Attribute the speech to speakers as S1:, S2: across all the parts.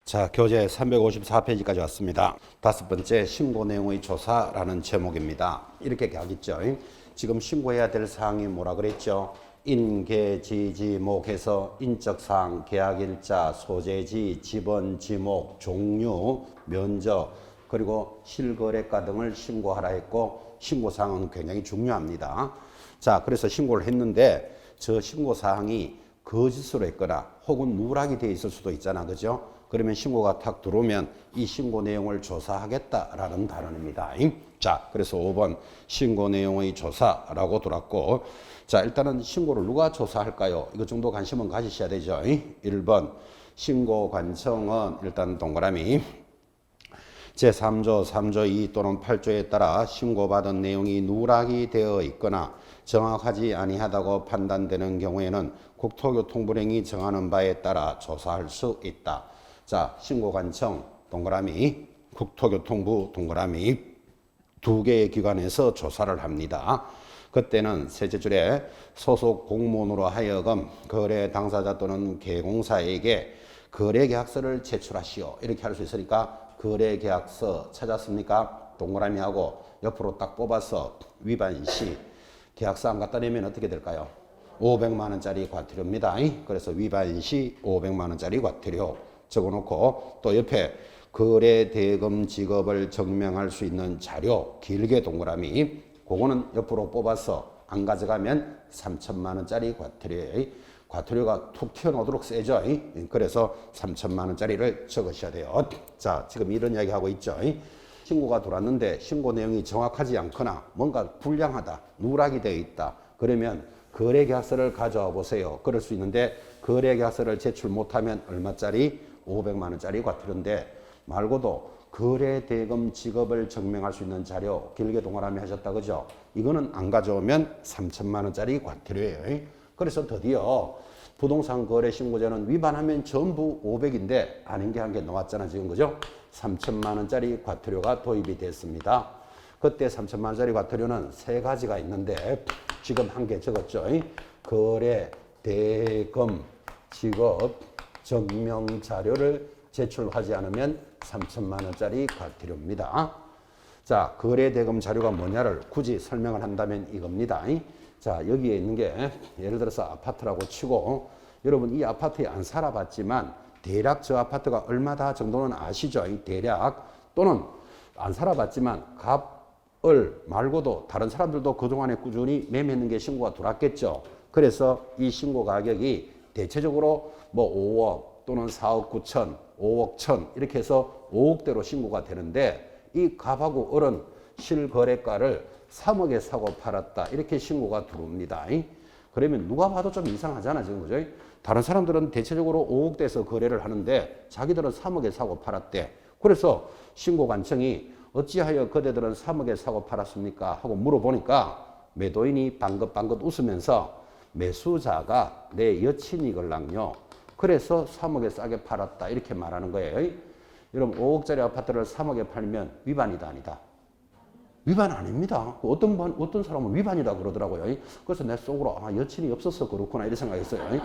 S1: 자, 교재 354페이지까지 왔습니다. 다섯 번째, 신고 내용의 조사라는 제목입니다. 이렇게 하겠죠. 지금 신고해야 될 사항이 뭐라 그랬죠? 인계지지목해서 인적사항, 계약일자, 소재지, 지번, 지목, 종류, 면적, 그리고 실거래가 등을 신고하라 했고, 신고사항은 굉장히 중요합니다. 자, 그래서 신고를 했는데 저 신고사항이 거짓으로 했거나 혹은 누락이 되어 있을 수도 있잖아, 그죠? 그러면 신고가 탁 들어오면 이 신고 내용을 조사하겠다라는 단어입니다. 자, 그래서 5번 신고 내용의 조사라고 들었고, 자, 일단은 신고를 누가 조사할까요? 이것 정도 관심은 가지셔야 되죠. 1번 신고 관청은 일단 동그라미 제3조, 3조 2 또는 8조에 따라 신고받은 내용이 누락이 되어 있거나 정확하지 아니하다고 판단되는 경우에는 국토교통부령이 정하는 바에 따라 조사할 수 있다. 자, 신고관청 동그라미, 국토교통부 동그라미 두 개의 기관에서 조사를 합니다. 그때는 셋째 줄에 소속 공무원으로 하여금 거래 당사자 또는 개공사에게 거래계약서를 제출하시오. 이렇게 할 수 있으니까 거래계약서 찾았습니까? 동그라미하고 옆으로 딱 뽑아서 위반 시 계약서 안 갖다 내면 어떻게 될까요? 500만 원짜리 과태료입니다. 그래서 위반 시 500만 원짜리 과태료 적어놓고, 또 옆에 거래 대금 지급을 증명할 수 있는 자료 길게 동그라미, 그거는 옆으로 뽑아서 안 가져가면 3천만 원짜리 과태료예요. 과태료가 툭 튀어나오도록 세죠. 그래서 3천만 원짜리를 적으셔야 돼요. 자, 지금 이런 이야기 하고 있죠. 신고가 들어왔는데 신고 내용이 정확하지 않거나 뭔가 불량하다, 누락이 되어 있다. 그러면 거래계약서를 가져와 보세요. 그럴 수 있는데 거래계약서를 제출 못하면 얼마짜리? 500만 원짜리 과태료인데, 말고도 거래대금 지급을 증명할 수 있는 자료 길게 동그라미 하셨다, 그죠? 이거는 안 가져오면 3천만 원짜리 과태료예요. 그래서 드디어 부동산 거래 신고자는 위반하면 전부 500인데 아닌 게 한 개 나왔잖아 지금, 그죠? 3천만 원짜리 과태료가 도입이 됐습니다. 그때 3천만 원짜리 과태료는 세 가지가 있는데 지금 한 개 적었죠. 거래 대금 지급 증명 자료를 제출하지 않으면 3천만 원짜리 과태료입니다. 자, 거래 대금 자료가 뭐냐를 굳이 설명을 한다면 이겁니다. 자, 여기에 있는 게 예를 들어서 아파트라고 치고, 여러분 이 아파트에 안 살아봤지만 대략 저 아파트가 얼마다 정도는 아시죠? 대략. 또는 안 살아봤지만 값을 말고도 다른 사람들도 그동안에 꾸준히 매매했는 게 신고가 들어왔겠죠. 그래서 이 신고 가격이 대체적으로 뭐 5억 또는 4억 9천, 5억 1천 이렇게 해서 5억대로 신고가 되는데, 이 값하고 어른 실거래가를 3억에 사고 팔았다 이렇게 신고가 들어옵니다. 그러면 누가 봐도 좀 이상하잖아 지금, 그죠? 다른 사람들은 대체적으로 5억대에서 거래를 하는데 자기들은 3억에 사고 팔았대. 그래서 신고관청이 어찌하여 그대들은 3억에 사고 팔았습니까? 하고 물어보니까 매도인이 방긋방긋 웃으면서 매수자가 내 여친이걸랑요, 그래서 3억에 싸게 팔았다 이렇게 말하는 거예요. 여러분 5억짜리 아파트를 3억에 팔면 위반이다 아니다? 위반 아닙니다. 어떤 사람은 위반이다 그러더라고요. 그래서 내 속으로 여친이 없어서 그렇구나 이렇게 생각했어요.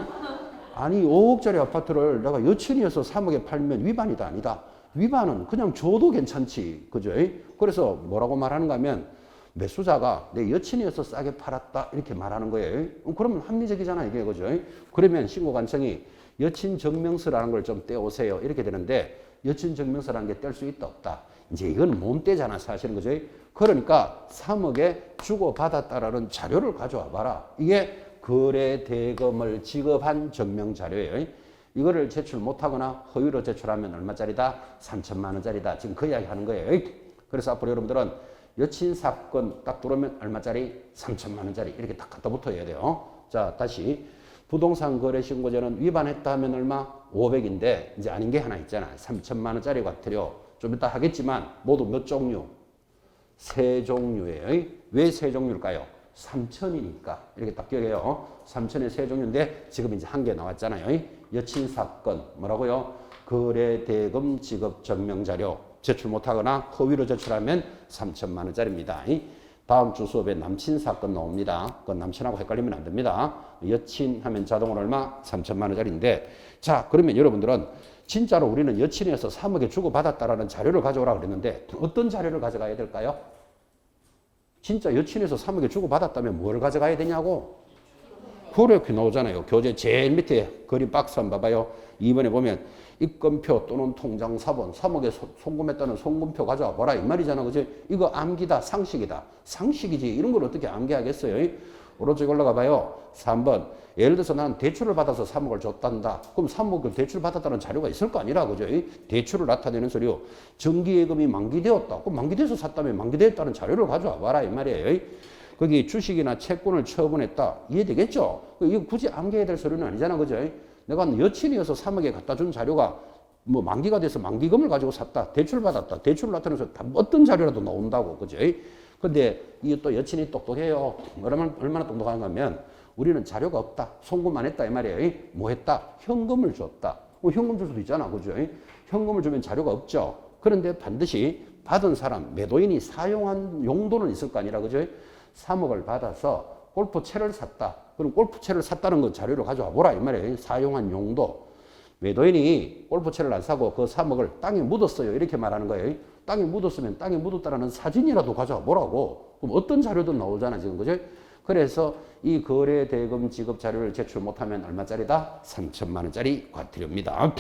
S1: 아니 5억짜리 아파트를 내가 여친이어서 3억에 팔면 위반이다 아니다? 위반은 그냥 줘도 괜찮지, 그죠? 그래서 뭐라고 말하는가 하면 매수자가 내 여친이어서 싸게 팔았다 이렇게 말하는 거예요. 그러면 합리적이잖아 이게, 그죠? 그러면 신고관청이 여친 증명서라는 걸 좀 떼오세요 이렇게 되는데, 여친 증명서라는 게 뗄 수 있다 없다? 이제 이건 못 떼잖아 사실은, 그죠? 그러니까 3억에 주고받았다라는 자료를 가져와 봐라. 이게 거래 대금을 지급한 증명 자료예요. 이거를 제출 못하거나 허위로 제출하면 얼마짜리다? 3천만 원짜리다. 지금 그 이야기 하는 거예요. 그래서 앞으로 여러분들은 여친 사건 딱 들어오면 얼마짜리? 3천만 원짜리 이렇게 딱 갖다 붙어야 돼요. 자, 다시 부동산 거래 신고자는 위반했다 하면 얼마? 500인데 이제 아닌 게 하나 있잖아. 3천만 원짜리 과태료. 좀 이따 하겠지만 모두 몇 종류? 세 종류예요. 왜 세 종류일까요? 3천이니까 이렇게 딱 기억해요. 3천의 세 종류인데 지금 이제 한 개 나왔잖아요. 여친 사건 뭐라고요? 거래 대금 지급 증명 자료 제출 못하거나 허위로 제출하면 3천만 원짜리입니다. 다음 주 수업에 남친 사건 나옵니다. 그 남친하고 헷갈리면 안 됩니다. 여친 하면 자동으로 얼마? 3천만 원짜리인데, 자, 그러면 여러분들은 진짜로 우리는 여친에서 3억에 주고받았다라는 자료를 가져오라 그랬는데 어떤 자료를 가져가야 될까요? 진짜 여친에서 3억에 주고받았다면 뭘 가져가야 되냐고? 그렇게 나오잖아요. 교재 제일 밑에 그림 박스 한번 봐봐요. 2번에 보면 입금표 또는 통장 사본 3억에 송금했다는 송금표 가져와 보라 이 말이잖아. 그지? 이거 암기다 상식이다. 상식이지. 이런 걸 어떻게 암기하겠어요? 오른쪽에 올라가 봐요. 3번. 예를 들어서 난 대출을 받아서 3억을 줬단다. 그럼 3억을 대출 받았다는 자료가 있을 거 아니라. 그죠? 대출을 나타내는 소리요. 정기예금이 만기되었다. 그럼 만기돼서 샀다면 만기되었다는 자료를 가져와 봐라 이 말이에요. 거기 주식이나 채권을 처분했다. 이해되겠죠? 이거 굳이 암기해야 될 소리는 아니잖아. 그죠? 내가 여친이어서 3억에 갖다 준 자료가 뭐 만기가 돼서 만기금을 가지고 샀다. 대출 받았다. 대출을 나타내서 어떤 자료라도 나온다고. 그죠? 근데 이게 또 여친이 똑똑해요. 얼마나 똑똑한가 하면 우리는 자료가 없다. 송금 안 했다. 이 말이에요. 뭐 했다? 현금을 줬다. 현금 줄 수도 있잖아. 그죠? 현금을 주면 자료가 없죠. 그런데 반드시 받은 사람, 매도인이 사용한 용도는 있을 거 아니라. 그죠? 3억을 받아서 골프채를 샀다. 그럼 골프채를 샀다는 거 자료를 가져와 보라 이 말이에요. 사용한 용도. 매도인이 골프채를 안 사고 그 3억을 땅에 묻었어요. 이렇게 말하는 거예요. 땅에 묻었으면 땅에 묻었다는 사진이라도 가져와 보라고. 그럼 어떤 자료든 나오잖아 지금. 그죠? 그래서 이 거래 대금 지급 자료를 제출 못하면 얼마짜리다? 3천만 원짜리 과태료입니다.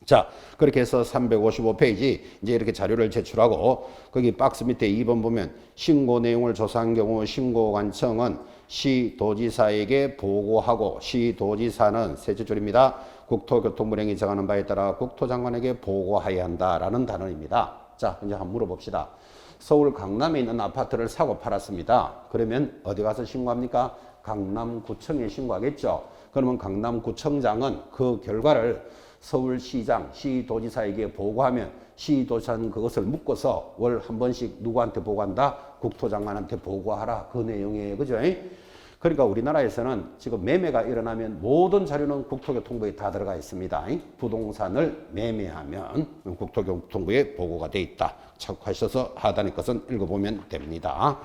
S1: 자, 그렇게 해서 355페이지 이제 이렇게 자료를 제출하고 거기 박스 밑에 2번 보면 신고 내용을 조사한 경우 신고관청은 시도지사에게 보고하고 시도지사는 셋째 줄입니다. 국토교통부령이 정하는 바에 따라 국토장관에게 보고하여야 한다라는 단어입니다. 자, 이제 한번 물어봅시다. 서울 강남에 있는 아파트를 사고 팔았습니다. 그러면 어디 가서 신고합니까? 강남구청에 신고하겠죠. 그러면 강남구청장은 그 결과를 서울시장, 시도지사에게 보고하면 시도지사는 그것을 묶어서 월 한 번씩 누구한테 보고한다? 국토장관한테 보고하라. 그 내용이에요. 그죠? 그러니까 우리나라에서는 지금 매매가 일어나면 모든 자료는 국토교통부에 다 들어가 있습니다. 부동산을 매매하면 국토교통부에 보고가 돼 있다. 참고하셔서 하단의 것은 읽어보면 됩니다.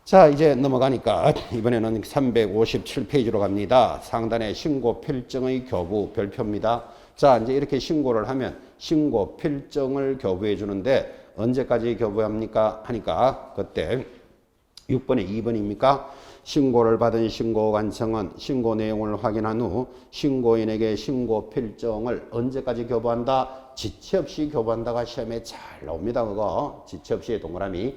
S1: 자, 이제 넘어가니까 이번에는 357페이지로 갑니다. 상단에 신고 필증의 교부 별표입니다. 자, 이제 이렇게 신고를 하면 신고 필증을 교부해 주는데 언제까지 교부합니까? 하니까 그때 6번에 2번입니까? 신고를 받은 신고관청은 신고 내용을 확인한 후 신고인에게 신고 필증을 언제까지 교부한다? 지체 없이 교부한다가 시험에 잘 나옵니다. 그거 지체 없이의 동그라미.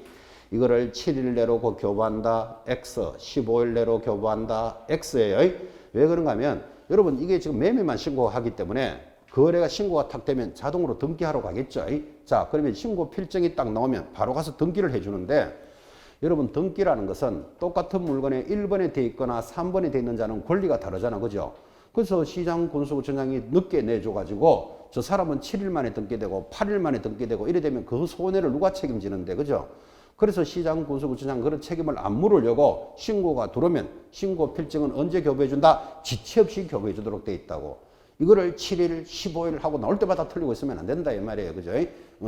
S1: 이거를 7일 내로 교부한다. X. 15일 내로 교부한다. X예요. 왜 그런가 하면 여러분 이게 지금 매매만 신고하기 때문에 거래가 신고가 탁 되면 자동으로 등기하러 가겠죠. 자, 그러면 신고 필증이 딱 나오면 바로 가서 등기를 해주는데 여러분 등기라는 것은 똑같은 물건에 1번에 돼 있거나 3번에 돼 있는 자는 권리가 다르잖아. 그죠? 그래서 시장 군수구청장이 늦게 내줘가지고 저 사람은 7일 만에 등기되고 8일 만에 등기되고 이래 되면 그 손해를 누가 책임지는데. 그죠? 그래서 시장 군수구청장 그런 책임을 안 물으려고 신고가 들어오면 신고 필증은 언제 교부해준다? 지체 없이 교부해주도록 돼 있다고. 이거를 7일, 15일 하고 나올 때마다 틀리고 있으면 안 된다 이 말이에요. 그죠?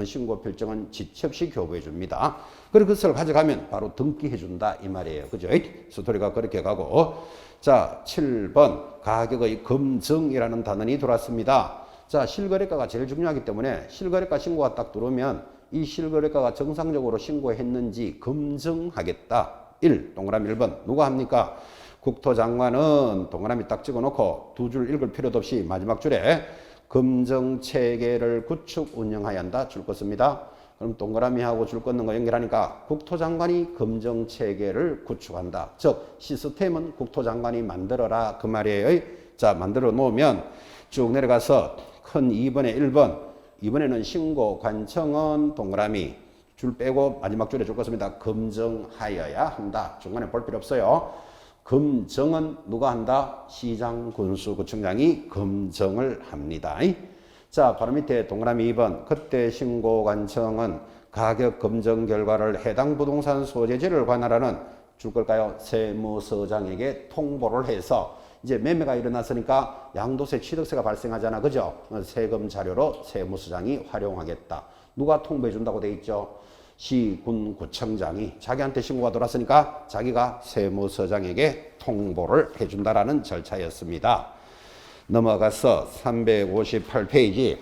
S1: 신고 필증은 지체 없이 교부해 줍니다. 그리고 그것을 가져가면 바로 등기해 준다 이 말이에요. 그죠? 스토리가 그렇게 가고. 자, 7번 가격의 검증이라는 단원이 들어왔습니다. 자, 실거래가가 제일 중요하기 때문에 실거래가 신고가 딱 들어오면 이 실거래가가 정상적으로 신고했는지 검증하겠다. 1. 동그라미 1번. 누가 합니까? 국토장관은 동그라미 딱 찍어놓고 두 줄 읽을 필요도 없이 마지막 줄에 검증체계를 구축 운영해야 한다. 줄 것입니다. 그럼 동그라미하고 줄 긋는 거 연결하니까 국토장관이 검증체계를 구축한다. 즉 시스템은 국토장관이 만들어라 그 말이에요. 자, 만들어 놓으면 쭉 내려가서 큰 2번에 1번. 이번에는 신고관청은 동그라미 줄 빼고 마지막 줄에 줄 것입니다. 검증하여야 한다. 중간에 볼 필요 없어요. 검증은 누가 한다? 시장 군수구청장이 검증을 합니다. 자, 바로 밑에 동그라미 2번. 그때 신고관청은 가격 검증 결과를 해당 부동산 소재지를 관할하는 줄 걸까요? 세무서장에게 통보를 해서 이제 매매가 일어났으니까 양도세, 취득세가 발생하잖아. 그죠? 세금 자료로 세무서장이 활용하겠다. 누가 통보해 준다고 돼 있죠? 시군구청장이 자기한테 신고가 들어왔으니까 자기가 세무서장에게 통보를 해준다라는 절차였습니다. 넘어가서 358페이지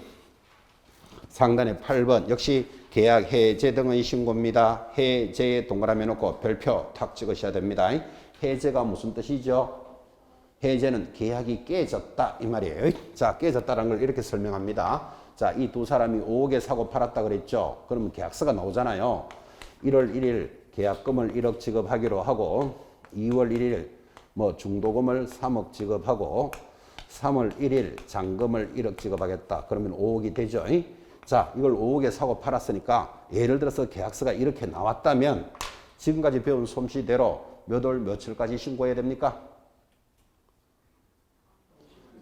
S1: 상단의 8번 역시 계약 해제 등의 신고입니다. 해제에 동그라미 놓고 별표 탁 찍으셔야 됩니다. 해제가 무슨 뜻이죠? 해제는 계약이 깨졌다 이 말이에요. 자, 깨졌다는 걸 이렇게 설명합니다. 자, 이 두 사람이 5억에 사고 팔았다 그랬죠. 그러면 계약서가 나오잖아요. 1월 1일 계약금을 1억 지급하기로 하고 2월 1일 뭐 중도금을 3억 지급하고 3월 1일 잔금을 1억 지급하겠다. 그러면 5억이 되죠. 자, 이걸 5억에 사고 팔았으니까 예를 들어서 계약서가 이렇게 나왔다면 지금까지 배운 솜씨대로 몇 월 며칠까지 신고해야 됩니까?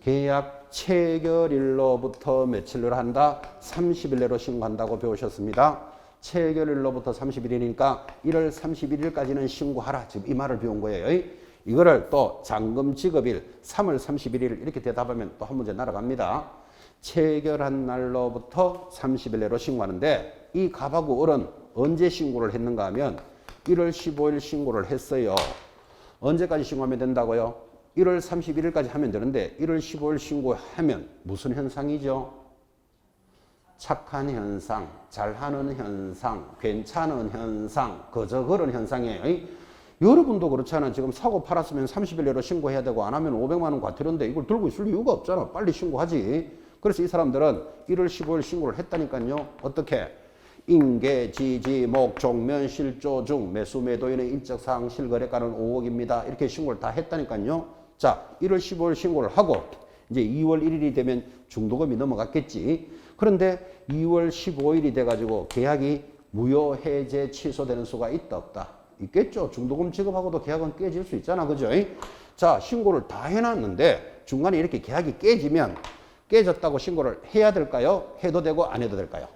S1: 계약 체결일로부터 며칠로 한다? 30일 내로 신고한다고 배우셨습니다. 체결일로부터 31일이니까 1월 31일까지는 신고하라. 지금 이 말을 배운 거예요. 이거를 또 잔금 지급일 3월 31일 이렇게 대답하면 또 한 문제 날아갑니다. 체결한 날로부터 30일 내로 신고하는데 이 갑하고 을은 언제 신고를 했는가 하면 1월 15일 신고를 했어요. 언제까지 신고하면 된다고요? 1월 31일까지 하면 되는데 1월 15일 신고하면 무슨 현상이죠? 착한 현상, 잘하는 현상, 괜찮은 현상, 그저 그런 현상이에요. 여러분도 그렇잖아요. 지금 사고 팔았으면 30일 내로 신고해야 되고 안 하면 500만 원 과태료인데 이걸 들고 있을 이유가 없잖아. 빨리 신고하지. 그래서 이 사람들은 1월 15일 신고를 했다니까요. 어떻게? 인계, 지지, 목, 종면, 실조 중 매수 매도인의 인적사항 실거래가는 5억입니다. 이렇게 신고를 다 했다니까요. 자, 1월 15일 신고를 하고 이제 2월 1일이 되면 중도금이 넘어갔겠지. 그런데 2월 15일이 돼가지고 계약이 무효 해제 취소되는 수가 있다 없다? 있겠죠. 중도금 지급하고도 계약은 깨질 수 있잖아. 그죠? 자, 신고를 다 해놨는데 중간에 이렇게 계약이 깨지면 깨졌다고 신고를 해야 될까요? 해도 되고 안 해도 될까요?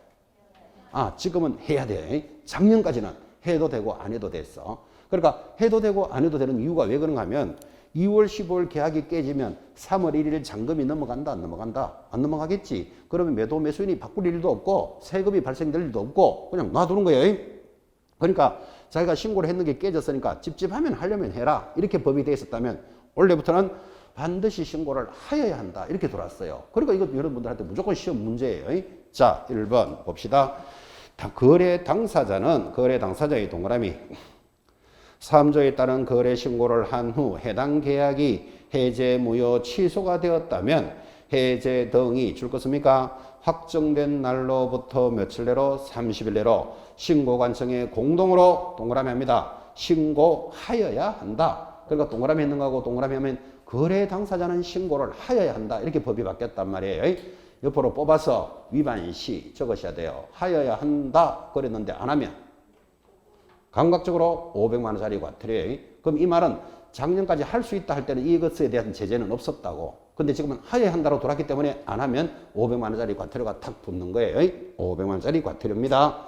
S1: 아, 지금은 해야 돼. 작년까지는 해도 되고 안 해도 됐어. 그러니까 해도 되고 안 해도 되는 이유가 왜 그런가 하면 2월 15일 계약이 깨지면 3월 1일 잔금이 넘어간다 안 넘어간다? 안 넘어가겠지. 그러면 매도 매수인이 바꿀 일도 없고 세금이 발생될 일도 없고 그냥 놔두는 거예요. 그러니까 자기가 신고를 했는 게 깨졌으니까 찝찝하면 하려면 해라. 이렇게 법이 되어 있었다면 원래부터는 반드시 신고를 하여야 한다. 이렇게 돌았어요. 그러니까 이거 여러분들한테 무조건 시험 문제예요. 자, 1번 봅시다. 거래 당사자의 동그라미 3조에 따른 거래 신고를 한 후 해당 계약이 해제 무효 취소가 되었다면 해제 등이 줄 것입니까? 확정된 날로부터 며칠 내로 30일 내로 신고관청에 공동으로 동그라미 합니다. 신고하여야 한다. 그러니까 동그라미 했는 거하고 동그라미 하면 거래 당사자는 신고를 하여야 한다. 이렇게 법이 바뀌었단 말이에요. 옆으로 뽑아서 위반시 적으셔야 돼요. 하여야 한다 그랬는데 안 하면 감각적으로 500만 원짜리 과태료예요. 그럼 이 말은 작년까지 할 수 있다 할 때는 이것에 대한 제재는 없었다고. 근데 지금은 하여야 한다로 돌았기 때문에 안 하면 500만 원짜리 과태료가 탁 붙는 거예요. 500만 원짜리 과태료입니다.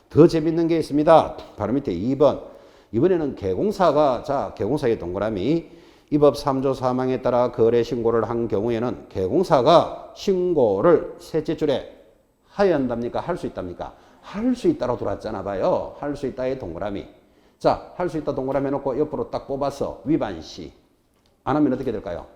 S1: 더 재밌는 게 있습니다. 바로 밑에 2번. 이번에는 개공사의 동그라미 이 법 3조 4항에 따라 거래 신고를 한 경우에는 개공사가 신고를 셋째 줄에 하여야 한답니까? 할 수 있답니까? 할 수 있다로 돌았잖아 봐요. 할 수 있다의 동그라미. 자, 할 수 있다 동그라미 해놓고 옆으로 딱 뽑아서 위반시. 안 하면 어떻게 될까요?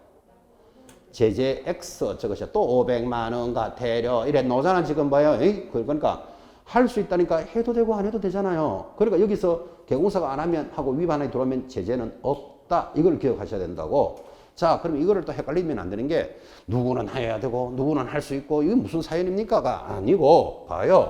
S1: 제재 X 적으셔. 또 500만 원 과태료 이래 나오잖아 지금 봐요. 그러니까 할 수 있다니까 해도 되고 안 해도 되잖아요. 그러니까 여기서 개공사가 안 하면 하고 위반에 들어오면 제재는 없다. 이걸 기억하셔야 된다고. 자, 그럼 이거를 또 헷갈리면 안 되는 게 누구는 해야 되고 누구는 할 수 있고 이게 무슨 사연입니까가 아니고 봐요.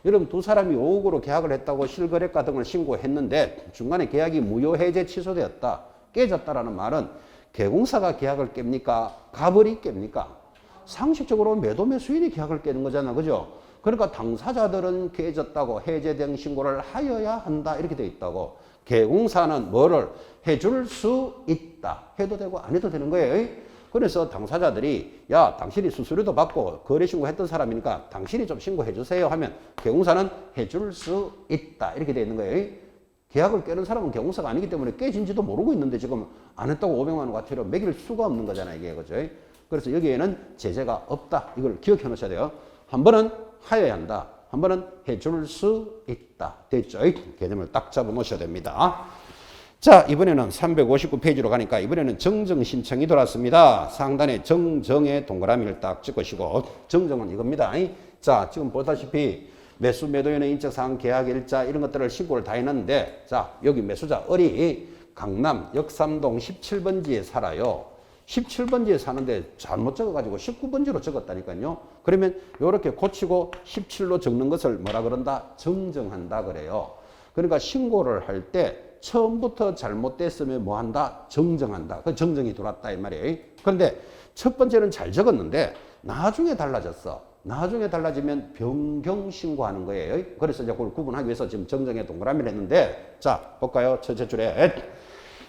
S1: 여러분 두 사람이 5억으로 계약을 했다고 실거래가 등을 신고했는데 중간에 계약이 무효해제 취소되었다. 깨졌다라는 말은 개공사가 계약을 깹니까? 갑을이 깹니까? 상식적으로 매도 매수인이 계약을 깨는 거잖아. 그죠? 그러니까 당사자들은 깨졌다고 해제된 신고를 하여야 한다. 이렇게 돼 있다고. 개공사는 뭐를 해줄 수 있다. 해도 되고 안 해도 되는 거예요. 그래서 당사자들이 야 당신이 수수료도 받고 거래 신고했던 사람이니까 당신이 좀 신고해 주세요 하면 개공사는 해줄 수 있다. 이렇게 돼 있는 거예요. 계약을 깨는 사람은 개공사가 아니기 때문에 깨진지도 모르고 있는데 지금 안 했다고 500만 원 과태료 매길 수가 없는 거잖아요. 이게 그죠? 그래서 여기에는 제재가 없다. 이걸 기억해 놓으셔야 돼요. 한 번은 하여야 한다. 한 번은 해줄 수 있다. 됐죠? 개념을 딱 잡아 놓으셔야 됩니다. 자, 이번에는 359페이지로 가니까 이번에는 정정 신청이 들어왔습니다. 상단에 정정의 동그라미를 딱 찍으시고, 정정은 이겁니다. 자, 지금 보다시피 매수 매도인의 인적사항, 계약일자 이런 것들을 신고를 다 해놨는데, 자, 여기 매수자 을이 강남 역삼동 17번지에 살아요. 17번지에 사는데 잘못 적어가지고 19번지로 적었다니까요. 그러면 이렇게 고치고 17로 적는 것을 뭐라 그런다? 정정한다 그래요. 그러니까 신고를 할 때 처음부터 잘못됐으면 뭐 한다? 정정한다. 그 정정이 들어왔다 이 말이에요. 그런데 첫 번째는 잘 적었는데 나중에 달라졌어. 나중에 달라지면 변경 신고하는 거예요. 그래서 이제 그걸 구분하기 위해서 지금 정정의 동그라미를 했는데, 자, 볼까요? 첫째 줄에.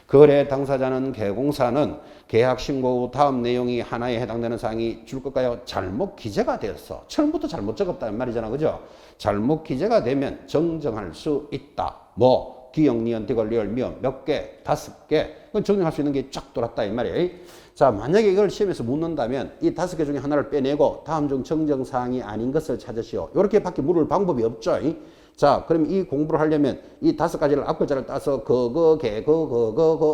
S1: 거래 당사자는 개공사는 계약 신고 후 다음 내용이 하나에 해당되는 사항이 줄 것까요? 잘못 기재가 되었어. 처음부터 잘못 적었다는 말이잖아. 그죠? 잘못 기재가 되면 정정할 수 있다. 뭐, 기역, 니은, 디귿, 리을, 미음 몇 개? 5개. 그건 정정할 수 있는 게 쫙 돌았다. 이 말이에요. 자, 만약에 이걸 시험에서 묻는다면 이 5개 중에 하나를 빼내고 다음 중 정정사항이 아닌 것을 찾으시오. 이렇게 밖에 물을 방법이 없죠. 자, 그럼 이 공부를 하려면 이 5가지를 앞글자를 따서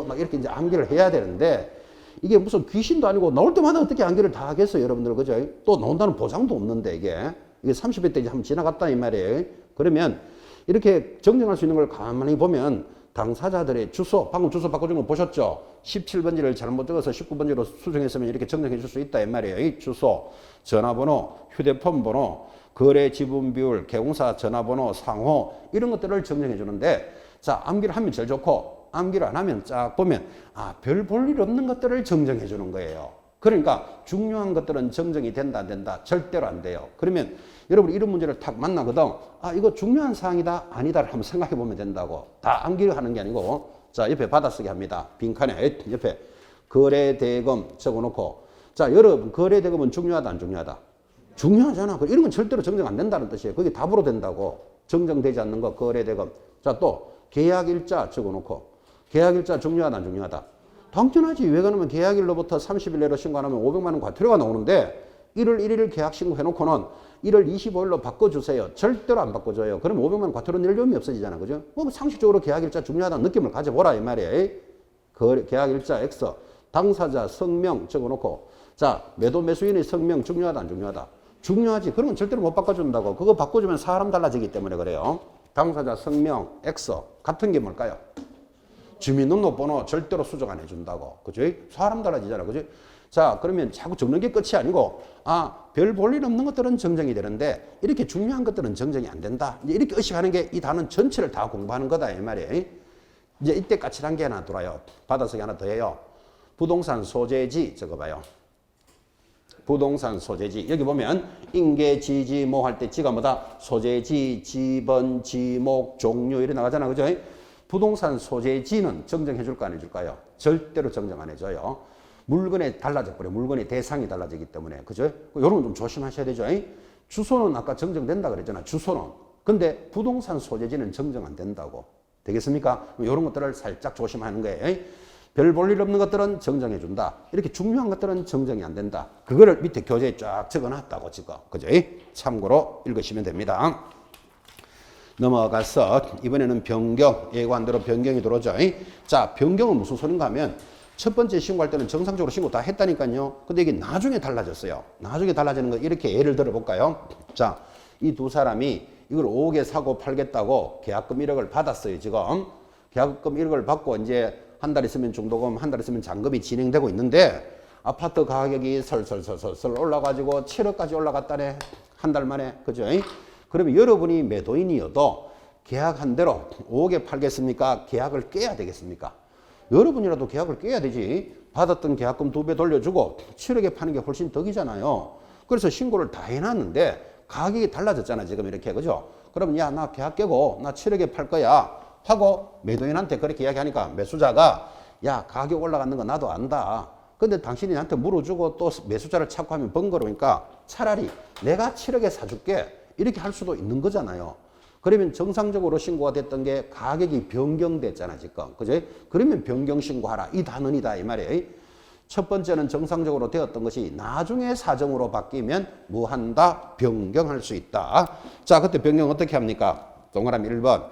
S1: 막 이렇게 이제 암기를 해야 되는데 이게 무슨 귀신도 아니고 나올 때마다 어떻게 암기를 다 하겠어요, 여러분들. 그죠? 또 나온다는 보장도 없는데 이게 30회 때 이제 한번 지나갔다 이 말이에요. 그러면 이렇게 정정할 수 있는 걸 가만히 보면 당사자들의 주소, 방금 주소 바꿔준 거 보셨죠? 17번지를 잘못 적어서 19번지로 수정했으면 이렇게 정정해 줄 수 있다 이 말이에요. 이 주소, 전화번호, 휴대폰 번호, 거래 지분 비율, 개공사 전화번호, 상호 이런 것들을 정정해 주는데, 자, 암기를 하면 제일 좋고 암기를 안 하면 쫙 보면 별 볼 일 없는 것들을 정정해 주는 거예요. 그러니까 중요한 것들은 정정이 된다 안 된다? 절대로 안 돼요. 그러면 여러분 이런 문제를 탁 만나거든. 이거 중요한 사항이다 아니다를 한번 생각해 보면 된다고. 다 암기를 하는 게 아니고, 자, 옆에 받아쓰기 합니다. 빈칸에 옆에 거래대금 적어놓고, 자, 여러분 거래대금은 중요하다 안 중요하다? 중요하잖아. 이런 건 절대로 정정 안 된다는 뜻이에요. 그게 답으로 된다고. 정정되지 않는 거 거래대금. 자, 또 계약일자 적어놓고, 계약일자 중요하다 안 중요하다? 당연하지. 왜 그러면 계약일로부터 30일 내로 신고 안 하면 500만 원 과태료가 나오는데 1월 1일 계약 신고해놓고는 1월 25일로 바꿔주세요. 절대로 안 바꿔줘요. 그럼 500만 원 과태료 낼 의미 없어지잖아. 그죠? 뭐 상식적으로 계약일자 중요하다는 느낌을 가져보라 이 말이에요. 계약일자 X, 당사자 성명 적어놓고, 자, 매도 매수인의 성명 중요하다 안 중요하다? 중요하지. 그러면 절대로 못 바꿔준다고. 그거 바꿔주면 사람 달라지기 때문에 그래요. 당사자 성명 X 같은 게 뭘까요? 주민등록번호 절대로 수정 안 해준다고. 그죠? 사람 달라지잖아. 그죠? 자, 그러면 자꾸 적는 게 끝이 아니고, 별 볼 일 없는 것들은 정정이 되는데 이렇게 중요한 것들은 정정이 안 된다. 이제 이렇게 의식하는 게 이 단원 전체를 다 공부하는 거다 이 말이에요. 이제 이때 까칠한 게 하나 들어와요. 받아쓰기 하나 더 해요. 부동산 소재지 적어봐요. 부동산 소재지. 여기 보면 인계, 지지, 모 할 때 지가 뭐다? 소재지, 지번, 지목, 종류 이래 나가잖아. 그죠? 부동산 소재지는 정정해 줄까 안 해줄까요? 절대로 정정 안 해줘요. 물건에 달라져 버려. 물건의 대상이 달라지기 때문에. 그죠? 이런 건 좀 조심하셔야 되죠. 주소는 아까 정정된다 그랬잖아. 주소는. 근데 부동산 소재지는 정정 안 된다고. 되겠습니까? 이런 것들을 살짝 조심하는 거예요. 별 볼 일 없는 것들은 정정해 준다. 이렇게 중요한 것들은 정정이 안 된다. 그거를 밑에 교재에 쫙 적어 놨다고 지금. 그죠? 참고로 읽으시면 됩니다. 넘어가서 이번에는 변경, 예고한대로 변경이 들어오죠. 자, 변경은 무슨 소린가 하면 첫 번째 신고할 때는 정상적으로 신고 다 했다니까요. 근데 이게 나중에 달라졌어요. 나중에 달라지는 거 이렇게 예를 들어 볼까요? 자, 이 두 사람이 이걸 5개 사고 팔겠다고 계약금 1억을 받았어요. 지금 계약금 1억을 받고 이제 한 달 있으면 중도금, 한 달 있으면 잔금이 진행되고 있는데 아파트 가격이 설설설설 올라가지고 7억까지 올라갔다네. 한 달 만에. 그죠? 그러면 여러분이 매도인이어도 계약한 대로 5억에 팔겠습니까? 계약을 깨야 되겠습니까? 여러분이라도 계약을 깨야 되지. 받았던 계약금 2배 돌려주고 7억에 파는 게 훨씬 덕이잖아요. 그래서 신고를 다 해놨는데 가격이 달라졌잖아 지금 이렇게. 그죠? 그러면 야, 나 계약 깨고 나 7억에 팔 거야 하고 매도인한테 그렇게 이야기하니까 매수자가 야, 가격 올라가는 거 나도 안다. 근데 당신이 나한테 물어주고 또 매수자를 찾고 하면 번거로우니까 차라리 내가 7억에 사줄게 이렇게 할 수도 있는 거잖아요. 그러면 정상적으로 신고가 됐던 게 가격이 변경됐잖아 지금. 그죠? 그러면 변경 신고하라 이 단원이다 이 말이에요. 첫 번째는 정상적으로 되었던 것이 나중에 사정으로 바뀌면 뭐 한다? 변경할 수 있다. 자, 그때 변경 어떻게 합니까? 동그라미 1번.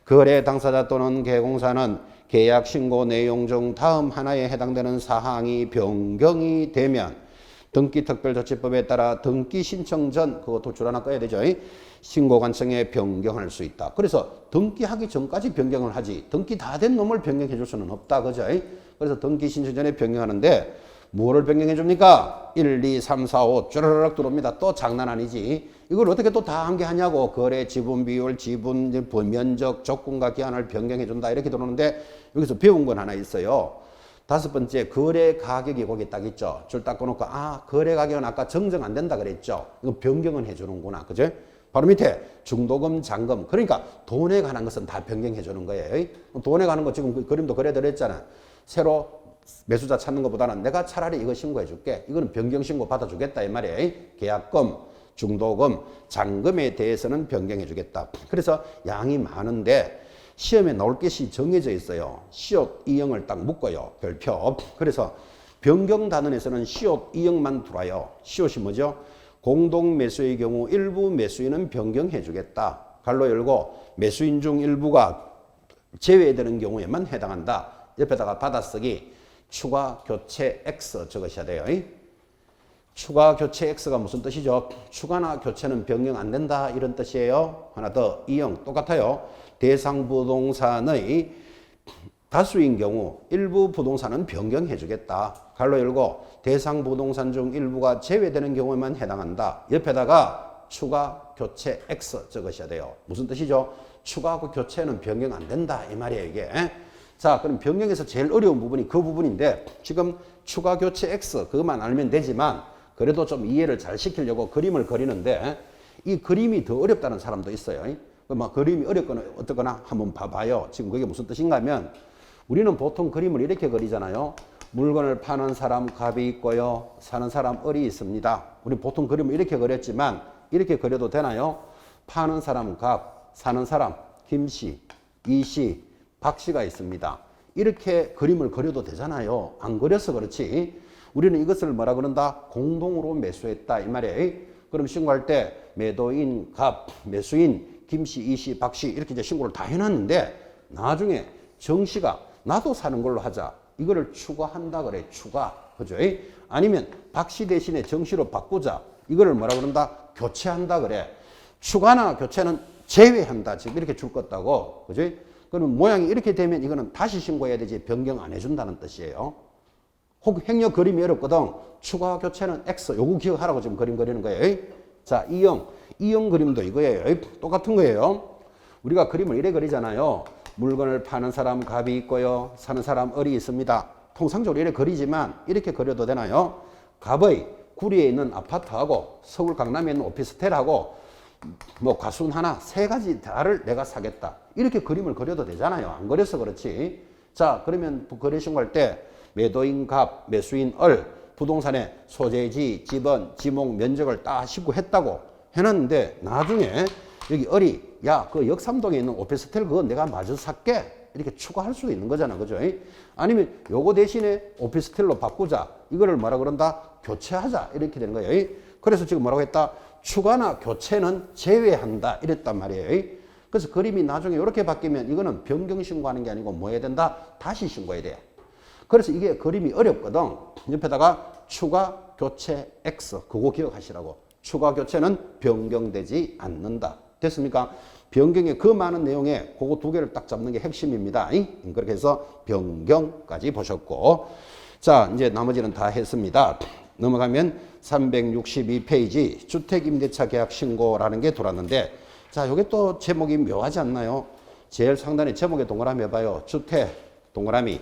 S1: 거래 당사자 또는 개공사는 계약 신고 내용 중 다음 하나에 해당되는 사항이 변경이 되면 등기특별조치법에 따라 등기 신청 전 그거 도출 하나 꺼야 되죠. 신고관청에 변경할 수 있다. 그래서 등기하기 전까지 변경을 하지 등기 다 된 놈을 변경해 줄 수는 없다. 그죠? 그래서 등기 신청 전에 변경하는데 뭐를 변경해 줍니까? 1, 2, 3, 4, 5 쭈르륵 들어옵니다. 또 장난 아니지. 이걸 어떻게 또 다 한 게 하냐고. 거래 지분 비율, 지분 면적, 조건과 기한을 변경해 준다. 이렇게 들어오는데 여기서 배운 건 하나 있어요. 다섯 번째, 거래 가격이 거기 딱 있죠. 줄 딱 꺼놓고, 거래 가격은 아까 정정 안 된다 그랬죠. 이거 변경은 해주는구나. 그죠? 바로 밑에 중도금, 잔금. 그러니까 돈에 관한 것은 다 변경해 주는 거예요. 돈에 관한 거 지금 그 그림도 그려드렸잖아. 새로 매수자 찾는 것보다는 내가 차라리 이거 신고해 줄게. 이거는 변경 신고 받아주겠다 이 말이에요. 계약금, 중도금, 잔금에 대해서는 변경해 주겠다. 그래서 양이 많은데 시험에 나올 것이 정해져 있어요. 시옷 이형을 딱 묶어요. 별표. 그래서 변경 단원에서는 시옷 이형만 들어와요. 시옷이 뭐죠? 공동 매수의 경우 일부 매수인은 변경해 주겠다. 갈로 열고 매수인 중 일부가 제외되는 경우에만 해당한다. 옆에다가 받아쓰기 추가 교체 X 적으셔야 돼요. 추가 교체 X가 무슨 뜻이죠? 추가나 교체는 변경 안 된다 이런 뜻이에요. 하나 더 이형 똑같아요. 대상 부동산의 다수인 경우 일부 부동산은 변경해 주겠다. 갈로 열고 대상 부동산 중 일부가 제외되는 경우에만 해당한다. 옆에다가 추가 교체 X 적으셔야 돼요. 무슨 뜻이죠? 추가하고 교체는 변경 안 된다 이 말이에요 이게. 자, 그럼 변경에서 제일 어려운 부분이 그 부분인데 지금 추가 교체 X 그것만 알면 되지만 그래도 좀 이해를 잘 시키려고 그림을 그리는데 이 그림이 더 어렵다는 사람도 있어요. 막 그림이 어렵거나 어떻거나 한번 봐봐요. 지금 그게 무슨 뜻인가 하면 우리는 보통 그림을 이렇게 그리잖아요. 물건을 파는 사람 갑이 있고요. 사는 사람 을이 있습니다. 우리 보통 그림을 이렇게 그렸지만 이렇게 그려도 되나요? 파는 사람 갑, 사는 사람 김씨, 이씨, 박씨가 있습니다. 이렇게 그림을 그려도 되잖아요. 안 그려서 그렇지. 우리는 이것을 뭐라 그런다? 공동으로 매수했다 이 말이에요. 그럼 신고할 때 매도인 갑, 매수인 김씨, 이씨, 박씨 이렇게 이제 신고를 다 해놨는데 나중에 정씨가 나도 사는 걸로 하자. 이거를 추가한다 그래. 추가. 그죠? 아니면 박씨 대신에 정씨로 바꾸자. 이거를 뭐라 그런다? 교체한다 그래. 추가나 교체는 제외한다. 지금 이렇게 줄 것다고. 그죠? 그럼 모양이 이렇게 되면 이거는 다시 신고해야 되지 변경 안 해준다는 뜻이에요. 혹 행여 그림이 어렵거든. 추가 교체는 X. 요거 기억하라고 지금 그림 그리는 거예요. 자, 이형 그림도 이거예요. 똑같은 거예요. 우리가 그림을 이래 그리잖아요. 물건을 파는 사람 갑이 있고요. 사는 사람 을이 있습니다. 통상적으로 이래 그리지만 이렇게 그려도 되나요? 갑의 구리에 있는 아파트하고 서울 강남에 있는 오피스텔하고 뭐 과수원 하나 세 가지 다를 내가 사겠다. 이렇게 그림을 그려도 되잖아요. 안 그려서 그렇지. 자, 그러면 거래 신고할 때 매도인 갑, 매수인 을, 부동산의 소재지, 지번, 지목, 면적을 다 신고했다고 해놨는데 나중에 여기 을이 야, 그 역삼동에 있는 오피스텔 그거 내가 마저 살게. 이렇게 추가할 수도 있는 거잖아. 그죠? 아니면 요거 대신에 오피스텔로 바꾸자. 이거를 뭐라 그런다? 교체하자. 이렇게 되는 거예요. 그래서 지금 뭐라고 했다? 추가나 교체는 제외한다. 이랬단 말이에요. 그래서 그림이 나중에 이렇게 바뀌면 이거는 변경 신고하는 게 아니고 뭐 해야 된다? 다시 신고해야 돼요. 그래서 이게 그림이 어렵거든. 옆에다가 추가 교체 X. 그거 기억하시라고. 추가 교체는 변경되지 않는다. 됐습니까? 변경의 그 많은 내용에 그거 두 개를 딱 잡는 게 핵심입니다. 그렇게 해서 변경까지 보셨고. 자, 이제 나머지는 다 했습니다. 넘어가면 362페이지 주택임대차 계약 신고라는 게 돌았는데 자, 요게 또 제목이 묘하지 않나요? 제일 상단에 제목에 동그라미 해봐요. 주택 동그라미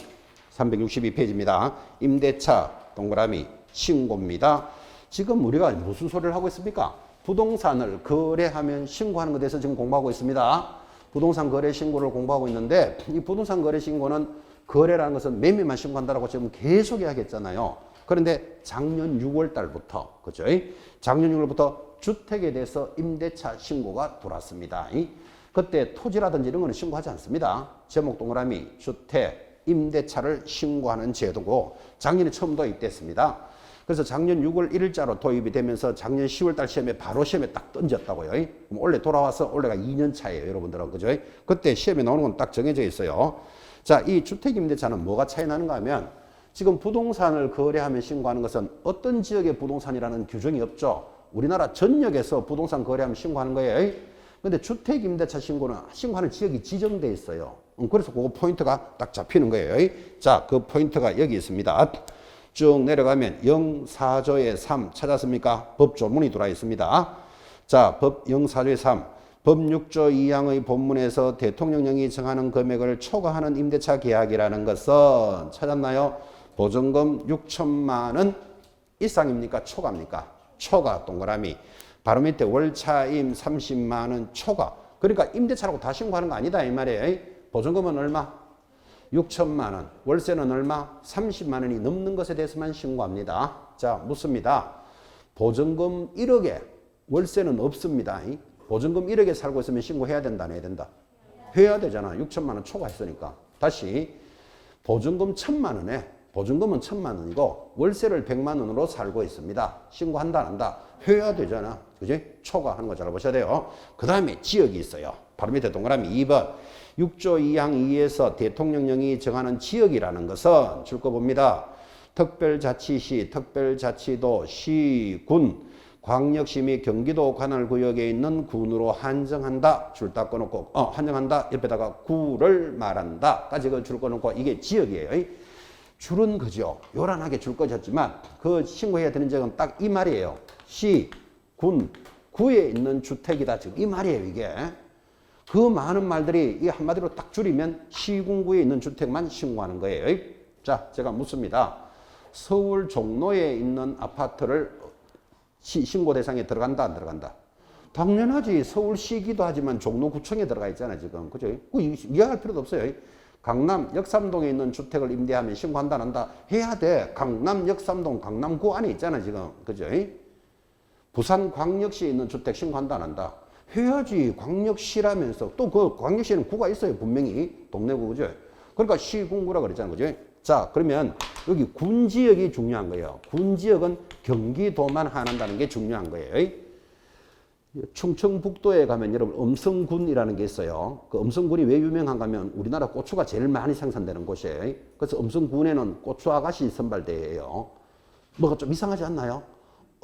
S1: 362페이지입니다. 임대차 동그라미 신고입니다. 지금 우리가 무슨 소리를 하고 있습니까? 부동산을 거래하면 신고하는 것에 대해서 지금 공부하고 있습니다. 부동산 거래 신고를 공부하고 있는데 이 부동산 거래 신고는 거래라는 것은 매매만 신고한다라고 지금 계속 이야기했잖아요. 그런데 작년 6월 달부터, 그죠? 작년 6월부터 주택에 대해서 임대차 신고가 들어왔습니다. 그때 토지라든지 이런 거는 신고하지 않습니다. 제목 동그라미 주택 임대차를 신고하는 제도고 작년에 처음 도입됐습니다. 그래서 작년 6월 1일자로 도입이 되면서 작년 10월 달 시험에 바로 시험에 딱 던졌다고요. 그럼 올해 돌아와서 올해가 2년 차예요, 여러분들은. 그죠? 그때 시험에 나오는 건 딱 정해져 있어요. 자, 이 주택임대차는 뭐가 차이 나는가 하면 지금 부동산을 거래하면 신고하는 것은 어떤 지역의 부동산이라는 규정이 없죠. 우리나라 전역에서 부동산 거래하면 신고하는 거예요. 근데 주택임대차 신고하는 지역이 지정돼 있어요. 그래서 그거 포인트가 딱 잡히는 거예요. 자, 그 포인트가 여기 있습니다. 쭉 내려가면 04조의 3 찾았습니까? 법조문이 들어와 있습니다. 자, 법 04조의 3. 법 6조 2항의 본문에서 대통령령이 정하는 금액을 초과하는 임대차 계약이라는 것은 찾았나요? 보증금 6천만 원 이상입니까? 초과입니까? 초과 동그라미. 바로 밑에 월차임 30만 원 초과. 그러니까 임대차라고 다 신고하는 거 아니다 이 말이에요. 보증금은 얼마? 6천만 원. 월세는 얼마? 30만 원이 넘는 것에 대해서만 신고합니다. 자, 묻습니다. 보증금 1억에 월세는 없습니다. 보증금 1억에 살고 있으면 신고해야 된다, 안 해야 된다? 해야 되잖아. 6천만 원 초과했으니까. 다시 보증금 1,000만 원에 보증금은 1,000만 원이고 월세를 100만 원으로 살고 있습니다. 신고한다, 안 한다? 해야 되잖아. 그지? 초과하는 거 잘 보셔야 돼요. 그 다음에 지역이 있어요. 바로 밑에 동그라미 2번. 6조 2항 2에서 대통령령이 정하는 지역이라는 것은 줄 거 봅니다. 특별자치시, 특별자치도, 시, 군, 광역시 및 경기도 관할구역에 있는 군으로 한정한다. 줄 딱 꺼놓고 한정한다. 옆에다가 구를 말한다. 까지 그 줄 꺼놓고 이게 지역이에요. 줄은 그죠. 요란하게 줄 거셨지만 그 신고해야 되는 지역은 딱 이 말이에요. 시, 군, 구에 있는 주택이다. 즉 이 말이에요. 이게. 그 많은 말들이 이 한마디로 딱 줄이면 시군구에 있는 주택만 신고하는 거예요. 자, 제가 묻습니다. 서울 종로에 있는 아파트를 신고 대상에 들어간다, 안 들어간다? 당연하지. 서울시기도 하지만 종로구청에 들어가 있잖아, 지금. 그죠? 이해할 필요도 없어요. 강남 역삼동에 있는 주택을 임대하면 신고한다, 안 한다? 해야 돼. 강남 역삼동 강남구 안에 있잖아, 지금. 그죠? 부산광역시에 있는 주택 신고한다, 안 한다? 해야지. 광역시라면서. 또 그 광역시에는 구가 있어요, 분명히. 동네구, 그죠? 그러니까 시군구라 그랬잖아, 그죠? 자, 그러면 여기 군지역이 중요한 거예요. 군지역은 경기도만 한한다는 게 중요한 거예요. 충청북도에 가면 여러분 음성군이라는 게 있어요. 그 음성군이 왜 유명한가 하면 우리나라 고추가 제일 많이 생산되는 곳이에요. 그래서 음성군에는 고추 아가씨 선발대회예요. 뭐가 좀 이상하지 않나요?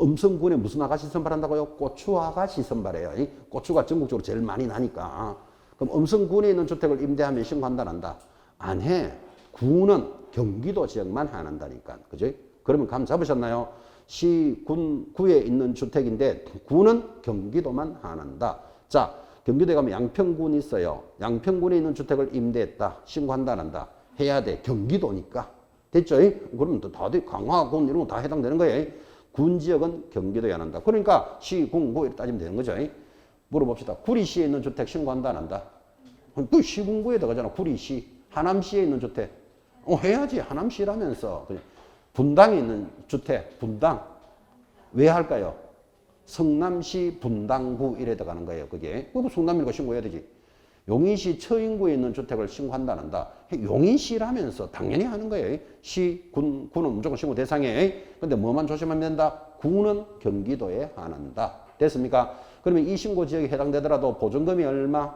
S1: 음성군에 무슨 아가씨 선발한다고요? 고추 아가씨 선발해요. 고추가 전국적으로 제일 많이 나니까. 그럼 음성군에 있는 주택을 임대하면 신고한다, 안 한다? 안 해. 구는 경기도 지역만 한한다니까. 그죠? 그러면 감 잡으셨나요? 시, 군, 구에 있는 주택인데 구는 경기도만 한한다. 자, 경기도에 가면 양평군이 있어요. 양평군에 있는 주택을 임대했다. 신고한다, 안 한다? 해야 돼. 경기도니까. 됐죠? 그러면 다들 강화군 이런 거 다 해당되는 거예요. 군 지역은 경기도에 안 한다. 그러니까 시, 군, 구 이렇게 따지면 되는 거죠. 물어봅시다. 구리시에 있는 주택 신고한다, 안 한다? 그 시군구에 들어가잖아. 구리시. 하남시에 있는 주택. 해야지. 하남시라면서. 분당에 있는 주택, 분당. 왜 할까요? 성남시 분당구 이래 들어가는 거예요. 그게. 그거 성남이니까 신고해야 되지. 용인시 처인구에 있는 주택을 신고한다, 안 한다? 용인시라면서 당연히 하는 거예요. 시, 군, 구는 무조건 신고 대상에. 근데 뭐만 조심하면 된다? 구는 경기도에 한한다. 됐습니까? 그러면 이 신고 지역에 해당되더라도 보증금이 얼마?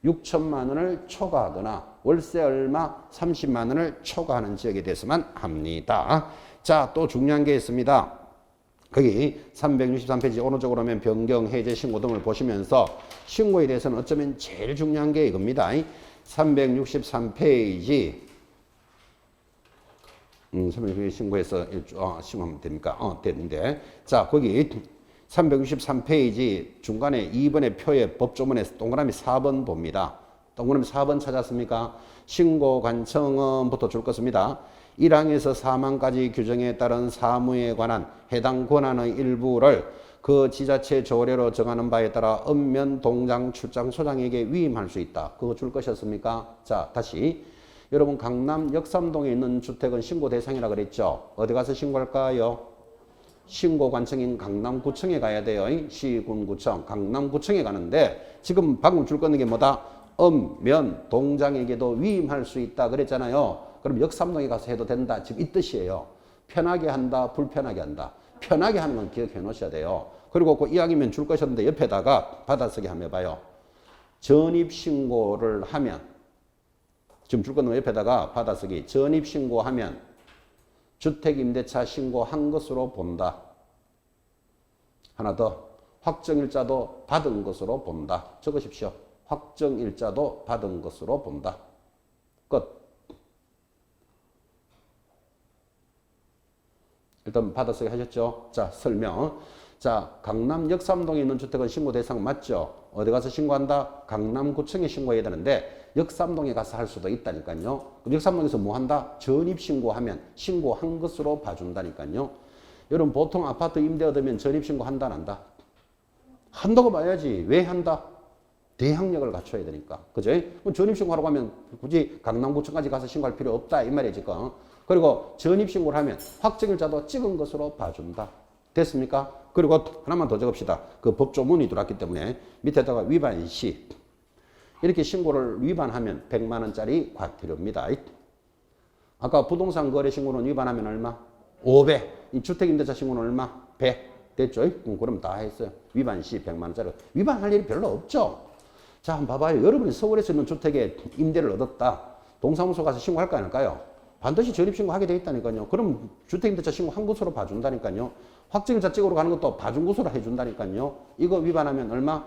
S1: 6천만 원을 초과하거나 월세 얼마 30만 원을 초과하는 지역에 대해서만 합니다. 자, 또 중요한 게 있습니다. 거기 363페이지 오른쪽으로 오면 변경, 해제, 신고 등을 보시면서 신고에 대해서는 어쩌면 제일 중요한 게 이겁니다. 363페이지 363페이지 신고해서 신고하면 됩니까? 됐는데 자, 거기 363페이지 중간에 2번의 표에 법조문에 동그라미 4번 봅니다. 동그라미 4번 찾았습니까? 신고관청은부터 줄 것입니다. 1항에서 4항까지 규정에 따른 사무에 관한 해당 권한의 일부를 그 지자체 조례로 정하는 바에 따라 읍면, 동장, 출장, 소장에게 위임할 수 있다. 그거 줄 것이었습니까? 자, 다시. 여러분 강남 역삼동에 있는 주택은 신고 대상이라 그랬죠? 어디 가서 신고할까요? 신고관청인 강남구청에 가야 돼요. 시군구청, 강남구청에 가는데 지금 방금 줄 거는 게 뭐다? 면, 동장에게도 위임할 수 있다 그랬잖아요. 그럼 역삼동에 가서 해도 된다. 지금 이 뜻이에요. 편하게 한다, 불편하게 한다. 편하게 하는 건 기억해 놓으셔야 돼요. 그리고 그 이왕이면 줄 것이었는데 옆에다가 받아쓰기 한번 해봐요. 전입신고를 하면, 지금 줄 거는 옆에다가 받아쓰기. 전입신고하면 주택임대차 신고한 것으로 본다. 하나 더. 확정일자도 받은 것으로 본다. 적으십시오. 확정일자도 받은 것으로 본다. 끝. 일단 받아쓰기 하셨죠? 자, 설명. 자, 강남 역삼동에 있는 주택은 신고 대상 맞죠? 어디 가서 신고한다? 강남구청에 신고해야 되는데 역삼동에 가서 할 수도 있다니까요. 그럼 역삼동에서 뭐 한다? 전입신고하면 신고한 것으로 봐준다니까요. 여러분 보통 아파트 임대 얻으면 전입신고 한다 안 한다? 한다고 봐야지. 왜 한다? 대항력을 갖춰야 되니까. 그죠? 그럼 전입신고하라고 하면 굳이 강남구청까지 가서 신고할 필요 없다. 이 말이지. 그리고 전입신고를 하면 확정일자도 찍은 것으로 봐준다. 됐습니까? 그리고 하나만 더 적읍시다. 그 법조문이 들어왔기 때문에 밑에다가 위반시. 이렇게 신고를 위반하면 100만 원짜리 과태료입니다. 아까 부동산 거래 신고는 위반하면 얼마? 500. 이 주택임대차 신고는 얼마? 100. 됐죠? 그럼 다 했어요. 위반시 100만 원짜리. 위반할 일이 별로 없죠. 자, 한번 봐봐요. 여러분이 서울에서 있는 주택에 임대를 얻었다. 동사무소 가서 신고할까 안 할까요? 반드시 전입신고하게 돼 있다니까요. 그럼 주택임대차 신고한 것으로 봐준다니까요. 확정일자 찍으러 가는 것도 봐준 것으로 해준다니까요. 이거 위반하면 얼마?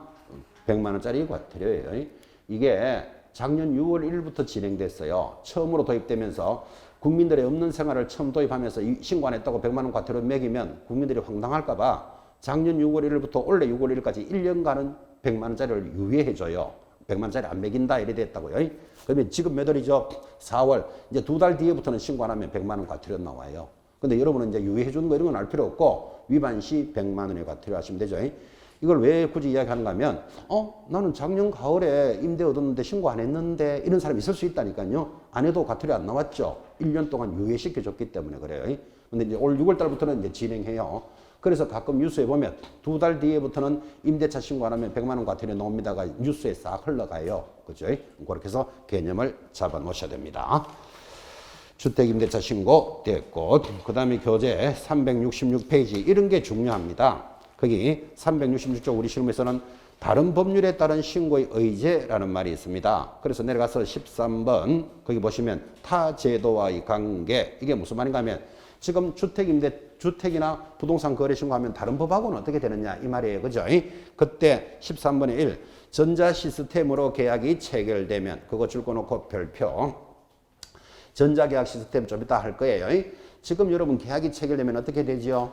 S1: 100만 원짜리 과태료예요. 이게 작년 6월 1일부터 진행됐어요. 처음으로 도입되면서 국민들의 없는 생활을 처음 도입하면서 신고 안 했다고 100만 원 과태료 매기면 국민들이 황당할까 봐 작년 6월 1일부터 올해 6월 1일까지 1년간은 100만 원짜리를 유예해줘요. 100만 원짜리 안 매긴다 이래 됐다고요. 그러면 지금 몇 월이죠? 4월. 이제 2달 뒤에부터는 신고 안 하면 100만 원 과태료 나와요. 근데 여러분은 이제 유예해 주는 거 이런 건 알 필요 없고 위반 시 100만 원의 과태료 하시면 되죠. 이걸 왜 굳이 이야기하는가 하면 나는 작년 가을에 임대 얻었는데 신고 안 했는데 이런 사람이 있을 수 있다니까요. 안 해도 과태료 안 나왔죠. 1년 동안 유예시켜 줬기 때문에 그래요. 근데 이제 올 6월 달부터는 이제 진행해요. 그래서 가끔 뉴스에 보면 2달 뒤에부터는 임대차 신고 안 하면 100만 원 과태료 나옵니다가 뉴스에 싹 흘러가요. 그죠? 그렇게 해서 개념을 잡아 놓으셔야 됩니다. 주택임대차 신고 됐고, 그 다음에 교재 366페이지 이런 게 중요합니다. 거기 366쪽 우리 실무에서는 다른 법률에 따른 신고의 의제라는 말이 있습니다. 그래서 내려가서 13번 거기 보시면 타 제도와의 관계 이게 무슨 말인가 하면 지금 주택이나 부동산 거래 신고하면 다른 법하고는 어떻게 되느냐 이 말이에요. 그죠? 그때 13번에 1 전자 시스템으로 계약이 체결되면 그거 줄 거 놓고 별표 전자계약 시스템 좀 이따 할 거예요. 지금 여러분 계약이 체결되면 어떻게 되죠?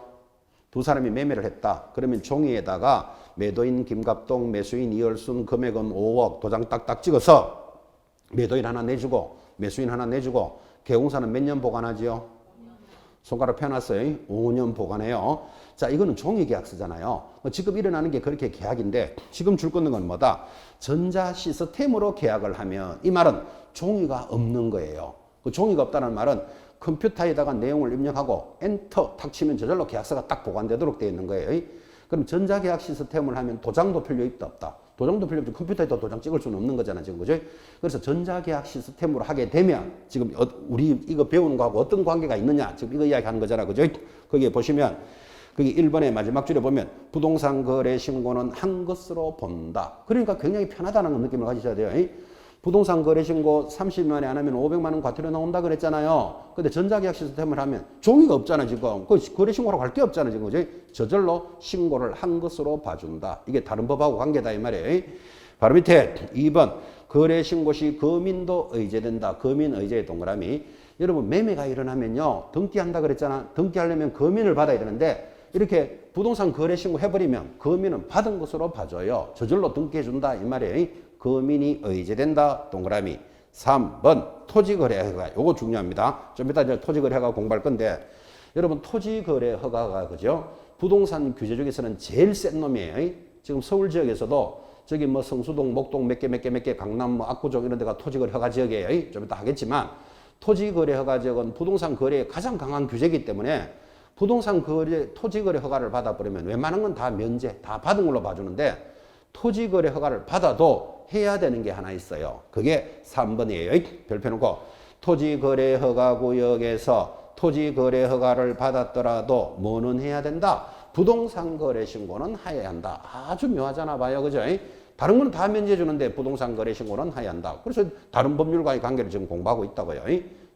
S1: 두 사람이 매매를 했다. 그러면 종이에다가 매도인 김갑동, 매수인 이열순, 금액은 5억 도장 딱딱 찍어서 매도인 하나 내주고 매수인 하나 내주고 개공사는 몇 년 보관하지요? 손가락 펴놨어요. 5년 보관해요. 자, 이거는 종이 계약서잖아요. 지금 일어나는 게 그렇게 계약인데 지금 줄 거는 건 뭐다? 전자 시스템으로 계약을 하면 이 말은 종이가 없는 거예요. 그 종이가 없다는 말은 컴퓨터에다가 내용을 입력하고 엔터 탁 치면 저절로 계약서가 딱 보관되도록 되어 있는 거예요. 그럼 전자계약 시스템을 하면 도장도 필요 있다 없다? 도장도 필요 없죠. 컴퓨터에다 도장 찍을 수는 없는 거잖아 지금. 그죠? 그래서 전자계약 시스템으로 하게 되면 지금 우리 이거 배우는 거하고 어떤 관계가 있느냐 지금 이거 이야기하는 거잖아. 그죠? 거기에 보시면 거기 1번의 마지막 줄에 보면 부동산 거래 신고는 한 것으로 본다. 그러니까 굉장히 편하다는 느낌을 가지셔야 돼요. 부동산 거래 신고 30만 원에 안 하면 500만 원 과태료 나온다 그랬잖아요. 근데 전자계약 시스템을 하면 종이가 없잖아 지금. 그 거래 신고라고 할 게 없잖아 지금. 그죠? 저절로 신고를 한 것으로 봐준다. 이게 다른 법하고 관계다 이 말이에요. 바로 밑에 2번 거래 신고 시 거민도 의제된다. 거민 의제의 동그라미. 여러분 매매가 일어나면요 등기한다 그랬잖아. 등기하려면 거민을 받아야 되는데 이렇게 부동산 거래 신고 해버리면 거민은 받은 것으로 봐줘요. 저절로 등기해준다 이 말이에요. 거민이 의제된다 동그라미. 3번 토지거래허가 요거 중요합니다. 좀 이따 이제 토지거래허가 공부할 건데 여러분 토지거래허가가 그죠? 부동산 규제 중에서는 제일 센 놈이에요. 지금 서울 지역에서도 저기 뭐 성수동, 목동 몇 개 강남 뭐 압구정 이런 데가 토지거래허가 지역이에요. 좀 이따 하겠지만 토지거래허가 지역은 부동산 거래에 가장 강한 규제이기 때문에 부동산 거래 토지거래 허가를 받아버리면 웬만한 건 다 면제 다 받은 걸로 봐주는데 토지거래 허가를 받아도 해야 되는 게 하나 있어요. 그게 3번이에요. 별표 놓고 토지거래허가구역에서 토지거래허가를 받았더라도 뭐는 해야 된다? 부동산 거래 신고는 해야 한다. 아주 묘하잖아 봐요. 그죠? 다른 건 다 면제해 주는데 부동산 거래 신고는 해야 한다. 그래서 다른 법률과의 관계를 지금 공부하고 있다고요.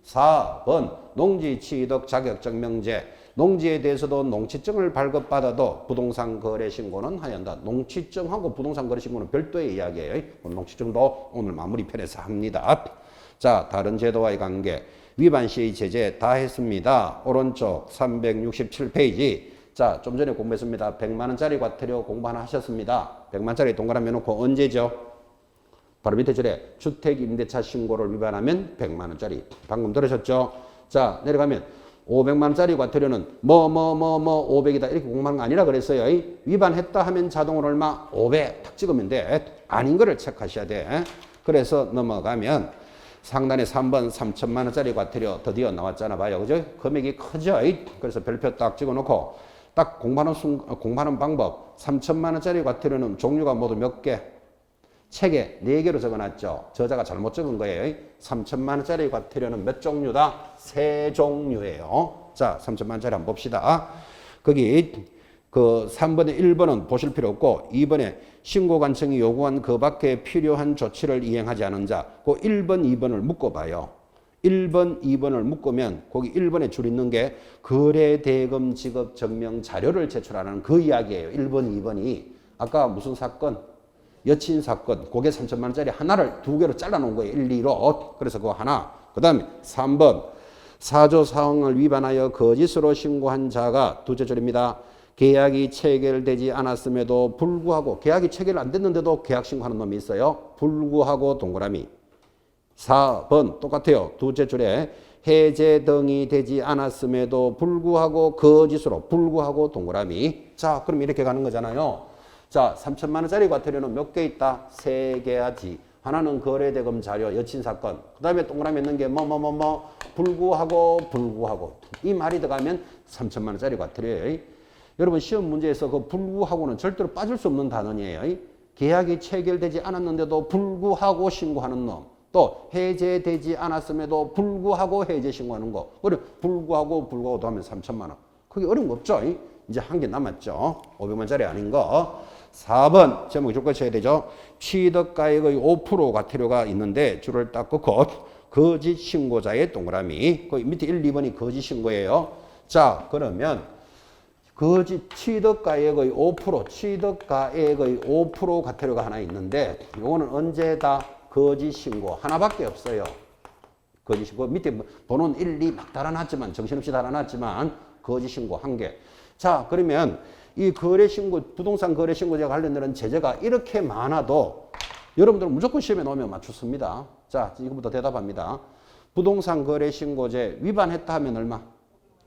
S1: 4번 농지 취득 자격증 명제. 농지에 대해서도 농취증을 발급받아도 부동산 거래 신고는 해야 한다. 농취증하고 부동산 거래 신고는 별도의 이야기예요. 농취증도 오늘 마무리 편에서 합니다. 자, 다른 제도와의 관계. 위반 시의 제재 다 했습니다. 오른쪽 367페이지. 자, 좀 전에 공부했습니다. 100만 원짜리 과태료 공부 하나 하셨습니다. 100만 원짜리 동그라미 놓고 언제죠? 바로 밑에 줄에 주택임대차 신고를 위반하면 100만 원짜리. 방금 들으셨죠? 자, 내려가면 500만 원짜리 과태료는 500이다 이렇게 공부하는 거 아니라 그랬어요. 위반했다 하면 자동으로 얼마? 500 탁 찍으면 돼. 아닌 거를 체크하셔야 돼. 그래서 넘어가면 상단에 3번 3천만 원짜리 과태료 드디어 나왔잖아 봐요. 그죠? 금액이 크죠? 그래서 별표 딱 찍어놓고 딱 공부하는 방법. 3천만 원짜리 과태료는 종류가 모두 몇 개? 책에 4개로 적어놨죠. 저자가 잘못 적은 거예요. 3천만 원짜리 과태료는 몇 종류다? 3종류예요. 자, 3천만 원짜리 한번 봅시다. 거기 그 3번에 1번은 보실 필요 없고 2번에 신고관청이 요구한 그 밖에 필요한 조치를 이행하지 않은 자, 그 1번, 2번을 묶어봐요. 1번, 2번을 묶으면 거기 1번에 줄 있는 게 거래대금 지급 증명 자료를 제출하는 그 이야기예요. 1번, 2번이. 아까 무슨 사건? 여친 사건. 그게 3천만 원짜리 하나를 2개로 잘라놓은 거예요. 1, 2로. 그래서 그거 하나. 그 다음에 3번. 사조 사항을 위반하여 거짓으로 신고한 자가 두째 줄입니다. 계약이 체결되지 않았음에도 불구하고 계약이 체결 안 됐는데도 계약 신고하는 놈이 있어요. 불구하고 동그라미. 4번 똑같아요. 두째 줄에 해제 등이 되지 않았음에도 불구하고 거짓으로 불구하고 동그라미. 자, 그럼 이렇게 가는 거잖아요. 자, 3천만 원짜리 과태료는 몇 개 있다? 3개야지. 하나는 거래대금 자료, 여친 사건. 그 다음에 동그라미 있는 게 불구하고. 이 말이 들어가면 3천만 원짜리 과태료예요. 여러분 시험 문제에서 그 불구하고는 절대로 빠질 수 없는 단원이에요. 계약이 체결되지 않았는데도 불구하고 신고하는 놈. 또 해제되지 않았음에도 불구하고 해제 신고하는 거. 그리고 불구하고 하면 3천만 원. 그게 어려운 거 없죠? 이제 한 개 남았죠. 500만짜리 아닌 거. 4번 제목이 조건 쳐야 되죠. 취득가액의 5% 과태료가 있는데 줄을 딱 긋고 거짓 신고자의 동그라미. 그 밑에 1, 2번이 거짓 신고예요. 자, 그러면 거짓 취득가액의 5% 과태료가 하나 있는데 이거는 언제다? 거짓 신고 하나밖에 없어요. 거짓 신고 밑에 번호는 1, 2 막 달아놨지만 정신없이 달아놨지만 거짓 신고 한 개. 자, 그러면 이 거래 신고 부동산 거래 신고제와 관련된 제재가 이렇게 많아도 여러분들은 무조건 시험에 넣으면 맞췄습니다. 자, 지금부터 대답합니다. 부동산 거래 신고제 위반했다 하면 얼마?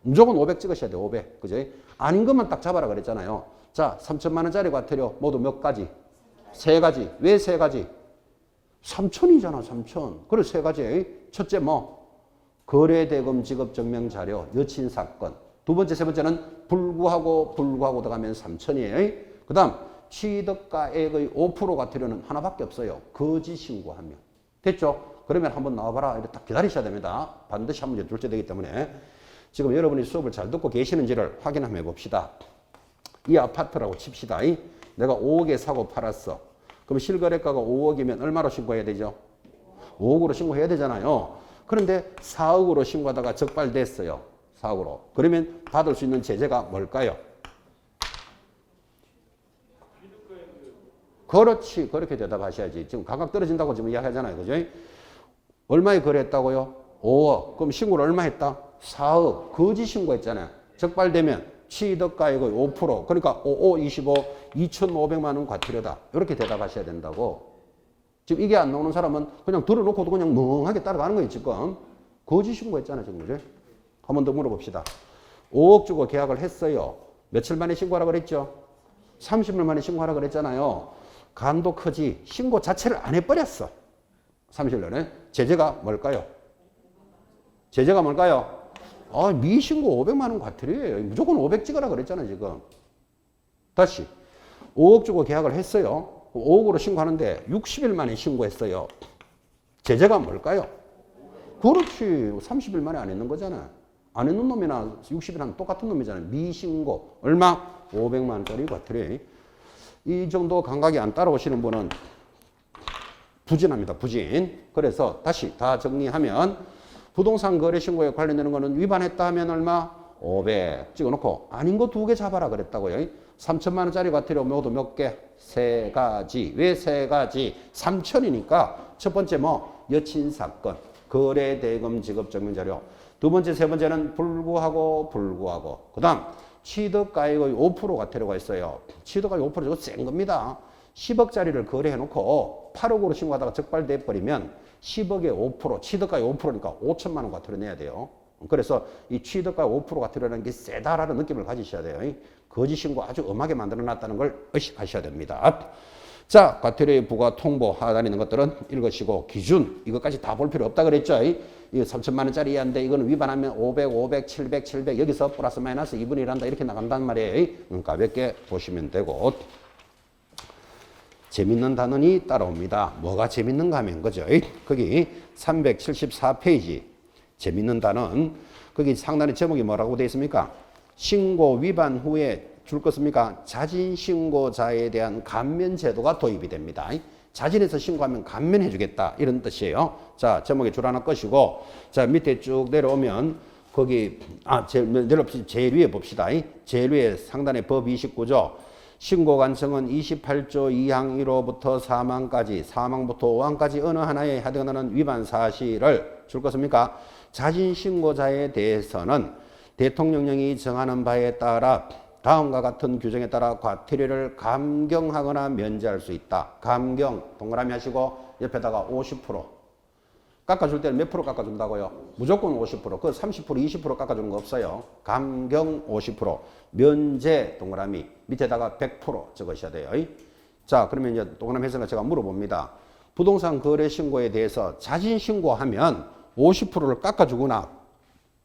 S1: 무조건 500 찍으셔야 돼요. 500. 그죠? 아닌 것만 딱 잡아라 그랬잖아요. 자, 3천만 원짜리 과태료 모두 몇 가지? 3가지. 왜 3가지? 3천이잖아, 3천. 그래, 3가지. 첫째 거래대금 지급 증명 자료, 여친 사건. 두 번째, 세 번째는 불구하고 들어가면 3천이에요. 그 다음, 취득가액의 5% 과태료는 하나밖에 없어요. 거짓 신고하면. 됐죠? 그러면 한번 나와봐라. 이렇게 딱 기다리셔야 됩니다. 반드시 한번 둘째 되기 때문에. 지금 여러분이 수업을 잘 듣고 계시는지를 확인 한번 해봅시다. 이 아파트라고 칩시다. 내가 5억에 사고 팔았어. 그럼 실거래가가 5억이면 얼마로 신고해야 되죠? 5억으로 신고해야 되잖아요. 그런데 4억으로 신고하다가 적발됐어요. 4억으로. 그러면 받을 수 있는 제재가 뭘까요? 그렇지. 그렇게 대답하셔야지. 지금 가격 떨어진다고 지금 이야기하잖아요. 그죠? 얼마에 거래했다고요? 5억. 그럼 신고를 얼마 했다? 4억. 거짓 신고했잖아요. 적발되면 취득가액의 5%. 그러니까 5, 25, 2,500만 원 과태료다. 이렇게 대답하셔야 된다고. 지금 이게 안 나오는 사람은 그냥 들어놓고도 그냥 멍하게 따라가는 거예요, 지금. 거짓 신고했잖아요, 지금. 그죠? 한 번 더 물어봅시다. 5억 주고 계약을 했어요. 며칠 만에 신고하라 그랬죠? 30일 만에 신고하라 그랬잖아요. 간도 크지. 신고 자체를 안 해버렸어. 30일 내에. 제재가 뭘까요? 제재가 뭘까요? 미신고 500만 원 과태료예요. 무조건 500 찍어라 그랬잖아요, 지금. 다시. 5억 주고 계약을 했어요. 5억으로 신고하는데 60일 만에 신고했어요. 제재가 뭘까요? 그렇지. 30일 만에 안 했는 거잖아. 안 했는 놈이나 60일 한 똑같은 놈이잖아요. 미신고. 얼마? 500만 원짜리 과태료. 이 정도 감각이 안 따라오시는 분은 부진합니다. 부진. 그래서 다시 다 정리하면 부동산 거래 신고에 관련되는 거는 위반했다 하면 얼마? 500 찍어놓고 아닌 거 2개 잡아라 그랬다고요. 3천만 원짜리 과태료 모두 몇 개? 3가지. 왜 3가지? 3천이니까 첫 번째 뭐 여친 사건, 거래 대금 지급 증명 자료. 두 번째, 세 번째는 불구하고. 그 다음 취득가액의 5% 과태료가 있어요. 취득가액 5% 저거 센 겁니다. 10억짜리를 거래해놓고 8억으로 신고하다가 적발돼 버리면 10억의 5%, 취득가액 5%니까 5천만 원 과태료 내야 돼요. 그래서 이 취득가액 5% 과태료라는 게 세다라는 느낌을 가지셔야 돼요. 거짓 신고 아주 엄하게 만들어놨다는 걸 의식하셔야 됩니다. 자, 과태료의 부과 통보 하단에 있는 것들은 읽으시고 기준 이것까지 다 볼 필요 없다 그랬죠. 이 3천만 원짜리 이하인데 이거는 위반하면 500, 700 여기서 플러스 마이너스 2분의 1한다 이렇게 나간단 말이에요. 가볍게 보시면 되고 재밌는 단원이 따라옵니다. 뭐가 재밌는가 하면 거죠. 거기 374페이지 재밌는 단원 거기 상단의 제목이 뭐라고 되어 있습니까? 신고 위반 후에 줄 것입니까? 자진신고자에 대한 감면제도가 도입이 됩니다. 자진해서 신고하면 감면해 주겠다 이런 뜻이에요. 자, 제목에 줄 하나 것이고 자 밑에 쭉 내려오면 거기 제일 위에 봅시다. 제일 위에 상단에 법 29조 신고관청은 28조 2항 1호부터 4항까지 4항부터 5항까지 어느 하나에 해당하는 위반 사실을 줄 것입니까? 자진신고자에 대해서는 대통령령이 정하는 바에 따라 다음과 같은 규정에 따라 과태료를 감경하거나 면제할 수 있다. 감경 동그라미 하시고 옆에다가 50% 깎아줄 때는 몇 프로 깎아준다고요? 무조건 50%. 그 30%, 20% 깎아주는 거 없어요. 감경 50%. 면제 동그라미 밑에다가 100% 적으셔야 돼요. 자, 그러면 이제 동그라미 해서 제가 물어봅니다. 부동산 거래 신고에 대해서 자진 신고하면 50%를 깎아주거나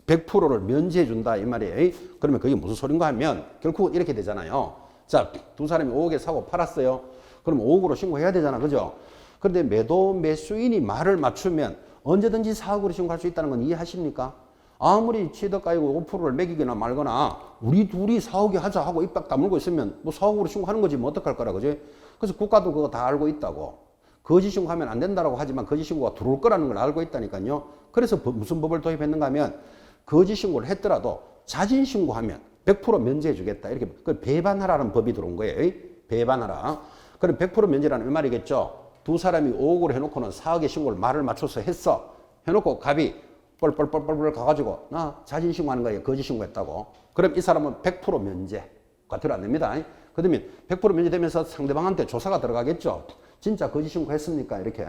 S1: 100%를 면제해 준다 이 말이에요. 그러면 그게 무슨 소린가 하면 결국은 이렇게 되잖아요. 자, 두 사람이 5억에 사고 팔았어요. 그럼 5억으로 신고해야 되잖아. 그죠? 그런데 매도 매수인이 말을 맞추면 언제든지 4억으로 신고할 수 있다는 건 이해하십니까? 아무리 취득가액 5%를 매기거나 말거나 우리 둘이 4억에 하자 하고 입 딱 다물고 있으면 뭐 4억으로 신고하는 거지 뭐 어떡할 거라 그지? 그래서 국가도 그거 다 알고 있다고. 거짓 신고하면 안 된다라고 하지만 거짓 신고가 들어올 거라는 걸 알고 있다니까요. 그래서 무슨 법을 도입했는가 하면 거짓 신고를 했더라도 자진 신고하면 100% 면제해 주겠다. 이렇게 그 배반하라는 법이 들어온 거예요. 배반하라. 그럼 100% 면제라는 이 말이겠죠. 두 사람이 5억으로 해놓고는 4억의 신고를 말을 맞춰서 했어. 해놓고 갑이 뻘뻘뻘뻘 가가지고 나 자진 신고하는 거예요. 거짓 신고했다고. 그럼 이 사람은 100% 면제. 과태료 안 냅니다. 그러면 100% 면제되면서 상대방한테 조사가 들어가겠죠. 진짜 거짓 신고했습니까? 이렇게.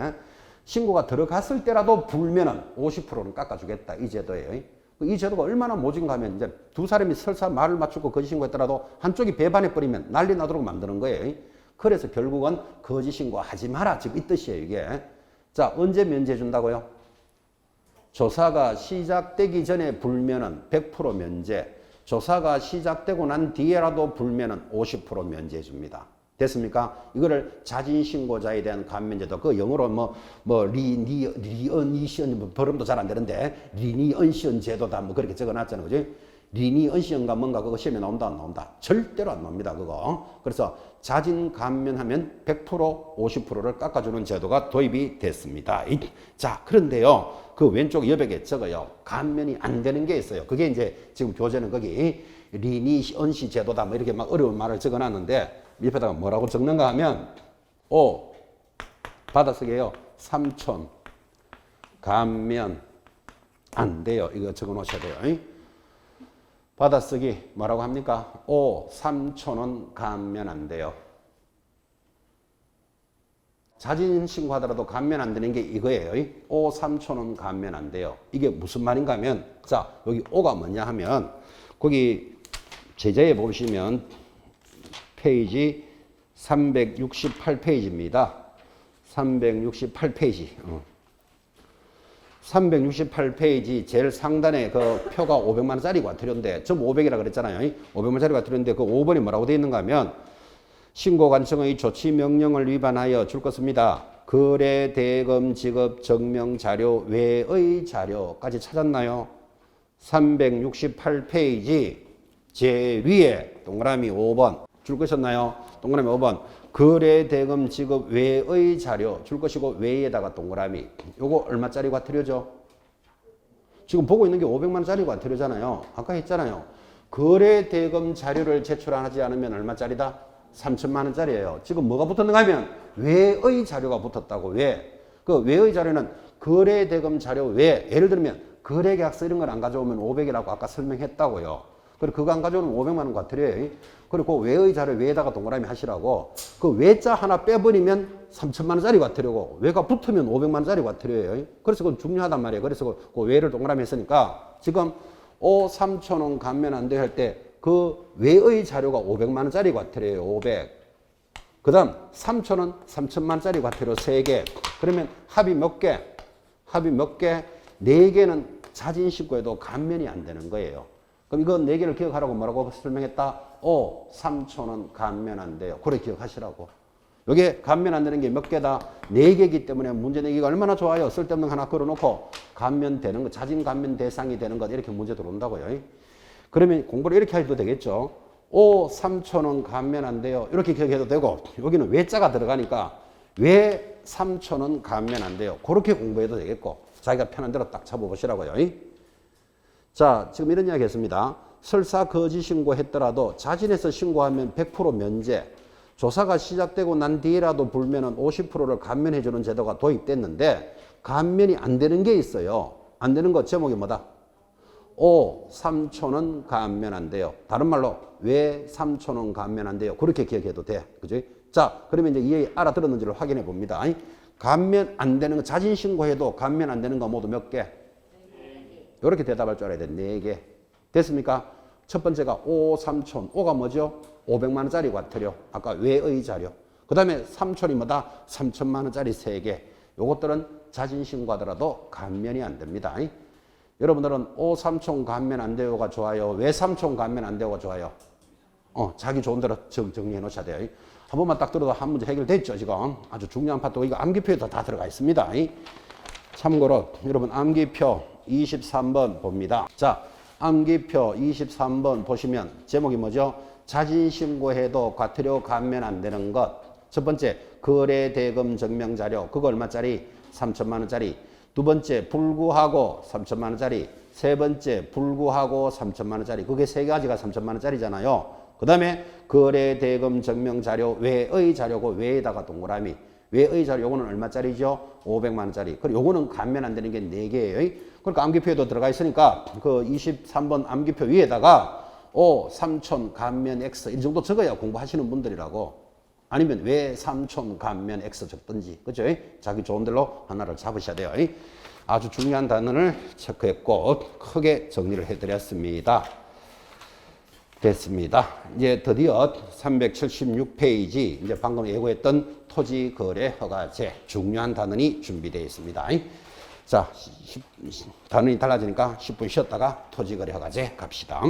S1: 신고가 들어갔을 때라도 불면은 50%는 깎아주겠다. 이 제도예요. 이 제도가 얼마나 모진가 하면 이제 두 사람이 설사 말을 맞추고 거짓 신고했더라도 한쪽이 배반해버리면 난리 나도록 만드는 거예요. 그래서 결국은 거짓 신고하지 마라. 지금 이 뜻이에요, 이게. 자, 언제 면제해 준다고요? 조사가 시작되기 전에 불면은 100% 면제. 조사가 시작되고 난 뒤에라도 불면은 50% 면제해 줍니다. 됐습니까? 이거를 자진신고자에 대한 감면제도, 그 영어로 리니언시언, 발음도 잘 안 되는데, 리니언시언 제도다, 뭐 그렇게 적어 놨잖아요. 그지? 리니언시언가 뭔가 그거 시험에 나온다, 안 나온다? 절대로 안 나옵니다, 그거. 그래서 자진 감면하면 100%, 50%를 깎아주는 제도가 도입이 됐습니다. 자, 그런데요, 그 왼쪽 여백에 적어요. 감면이 안 되는 게 있어요. 그게 이제 지금 교재는 거기 리니언시 제도다, 뭐 이렇게 막 어려운 말을 적어 놨는데, 옆에다가 뭐라고 적는가 하면, 받아쓰기예요. 3촌 감면 안 돼요. 이거 적어 놓으셔야 돼요. 받아쓰기 뭐라고 합니까? 3촌은 감면 안 돼요. 자진 신고하더라도 감면 안 되는 게 이거예요. 3촌은 감면 안 돼요. 이게 무슨 말인가 하면, 자, 여기 5가 뭐냐 하면, 거기 제재에 보시면 페이지 368페이지입니다. 368페이지. 368페이지 제일 상단에 그 표가 500만 원짜리 과태료인데, 전 500이라 그랬잖아요. 500만 원짜리 과태료인데 그 5번이 뭐라고 되어 있는가 하면, 신고관청의 조치 명령을 위반하여 줄 것입니다. 거래 대금 지급 증명 자료 외의 자료까지 찾았나요? 368페이지 제위에 동그라미 5번 줄 것이었나요? 동그라미 5번 거래 대금 지급 외의 자료 줄 것이고 외에다가 동그라미 요거 얼마짜리 과태료죠? 지금 보고 있는 게 500만 원짜리 과태료잖아요. 아까 했잖아요. 거래 대금 자료를 제출하지 않으면 얼마짜리다? 3천만 원짜리예요. 지금 뭐가 붙었는가 하면 외의 자료가 붙었다고. 왜? 그 외의 자료는 거래 대금 자료 외 예를 들면 거래계약서 이런 걸 안 가져오면 500이라고 아까 설명했다고요. 그리고 그거 안 가져오면 500만 원 과태료예요. 그리고 그 외의 자료 외에다가 동그라미 하시라고. 그 외자 하나 빼버리면 3천만 원짜리 과태료고 외가 붙으면 500만 원짜리 과태료예요. 그래서 그건 중요하단 말이에요. 그래서 그 외를 동그라미 했으니까 지금 3천 원 감면 안 돼 할 때 그 외의 자료가 500만 원짜리 과태료예요. 500. 그 다음 3천 원 3천만 원짜리 과태료 3개. 그러면 합이 몇 개? 합이 몇 개? 4개는 자진신고해도 감면이 안 되는 거예요. 그럼 이거 4개를 기억하라고 뭐라고 설명했다? 3천 원 감면 안 돼요. 그래 기억하시라고. 이게 감면 안 되는 게 몇 개다? 4개이기 때문에 문제 내기가 얼마나 좋아요. 쓸데없는 거 하나 걸어놓고 감면되는 거, 자진 감면 대상이 되는 것 이렇게 문제 들어온다고요. 그러면 공부를 이렇게 해도 되겠죠. 3천 원 감면 안 돼요. 이렇게 기억해도 되고 여기는 외자가 들어가니까 왜 3천 원 감면 안 돼요. 그렇게 공부해도 되겠고 자기가 편한 대로 딱 잡아보시라고요. 자, 지금 이런 이야기 했습니다. 설사 거짓 신고했더라도 자진해서 신고하면 100% 면제. 조사가 시작되고 난 뒤라도 불면은 50%를 감면해 주는 제도가 도입됐는데 감면이 안 되는 게 있어요. 안 되는 거 제목이 뭐다? 3천 원 감면 안 돼요. 다른 말로 왜 3천 원 감면 안 돼요? 그렇게 기억해도 돼. 그죠? 자, 그러면 이제 이해 알아들었는지를 확인해 봅니다. 감면 안 되는 거 자진 신고해도 감면 안 되는 거 모두 몇 개? 이렇게 대답할 줄 알아야 돼. 4개. 됐습니까? 첫 번째가 3천. 5가 뭐죠? 500만 원짜리 과태료. 아까 외의 자료. 그 다음에 3천이 뭐다? 3천만 원짜리 3개. 요것들은 자진 신고하더라도 감면이 안 됩니다. 여러분들은 3천 감면 안 돼요가 좋아요? 왜 3천 감면 안 돼요가 좋아요? 자기 좋은 대로 정리해 놓으셔야 돼요. 한 번만 딱 들어도 한 문제 해결됐죠, 지금. 아주 중요한 파트고 이거 암기표에도 다 들어가 있습니다. 참고로 여러분 암기표 23번 봅니다. 자, 암기표 23번 보시면 제목이 뭐죠? 자진신고해도 과태료 감면 안 되는 것. 첫 번째, 거래대금 증명자료. 그거 얼마짜리? 3천만 원짜리. 두 번째, 불구하고 3천만 원짜리. 세 번째, 불구하고 3천만 원짜리. 그게 세 가지가 3천만 원짜리잖아요. 그 다음에 거래대금 증명자료 외의 자료고 외에다가 동그라미. 외의 자료 요거는 얼마짜리죠? 500만 원짜리. 그리고 요거는 감면 안 되는 게 4개예요. 그러니까 암기표에도 들어가 있으니까 그 23번 암기표 위에다가 3천 감면 X 이 정도 적어야 공부하시는 분들이라고. 아니면 왜 3천 감면 X 적든지. 그죠? 자기 좋은 대로 하나를 잡으셔야 돼요. 아주 중요한 단어를 체크했고 크게 정리를 해드렸습니다. 됐습니다. 이제 드디어 376페이지 이제 방금 예고했던 토지거래허가제 중요한 단원이 준비되어 있습니다. 자, 단원이 달라지니까 10분 쉬었다가 토지거래허가제 갑시다.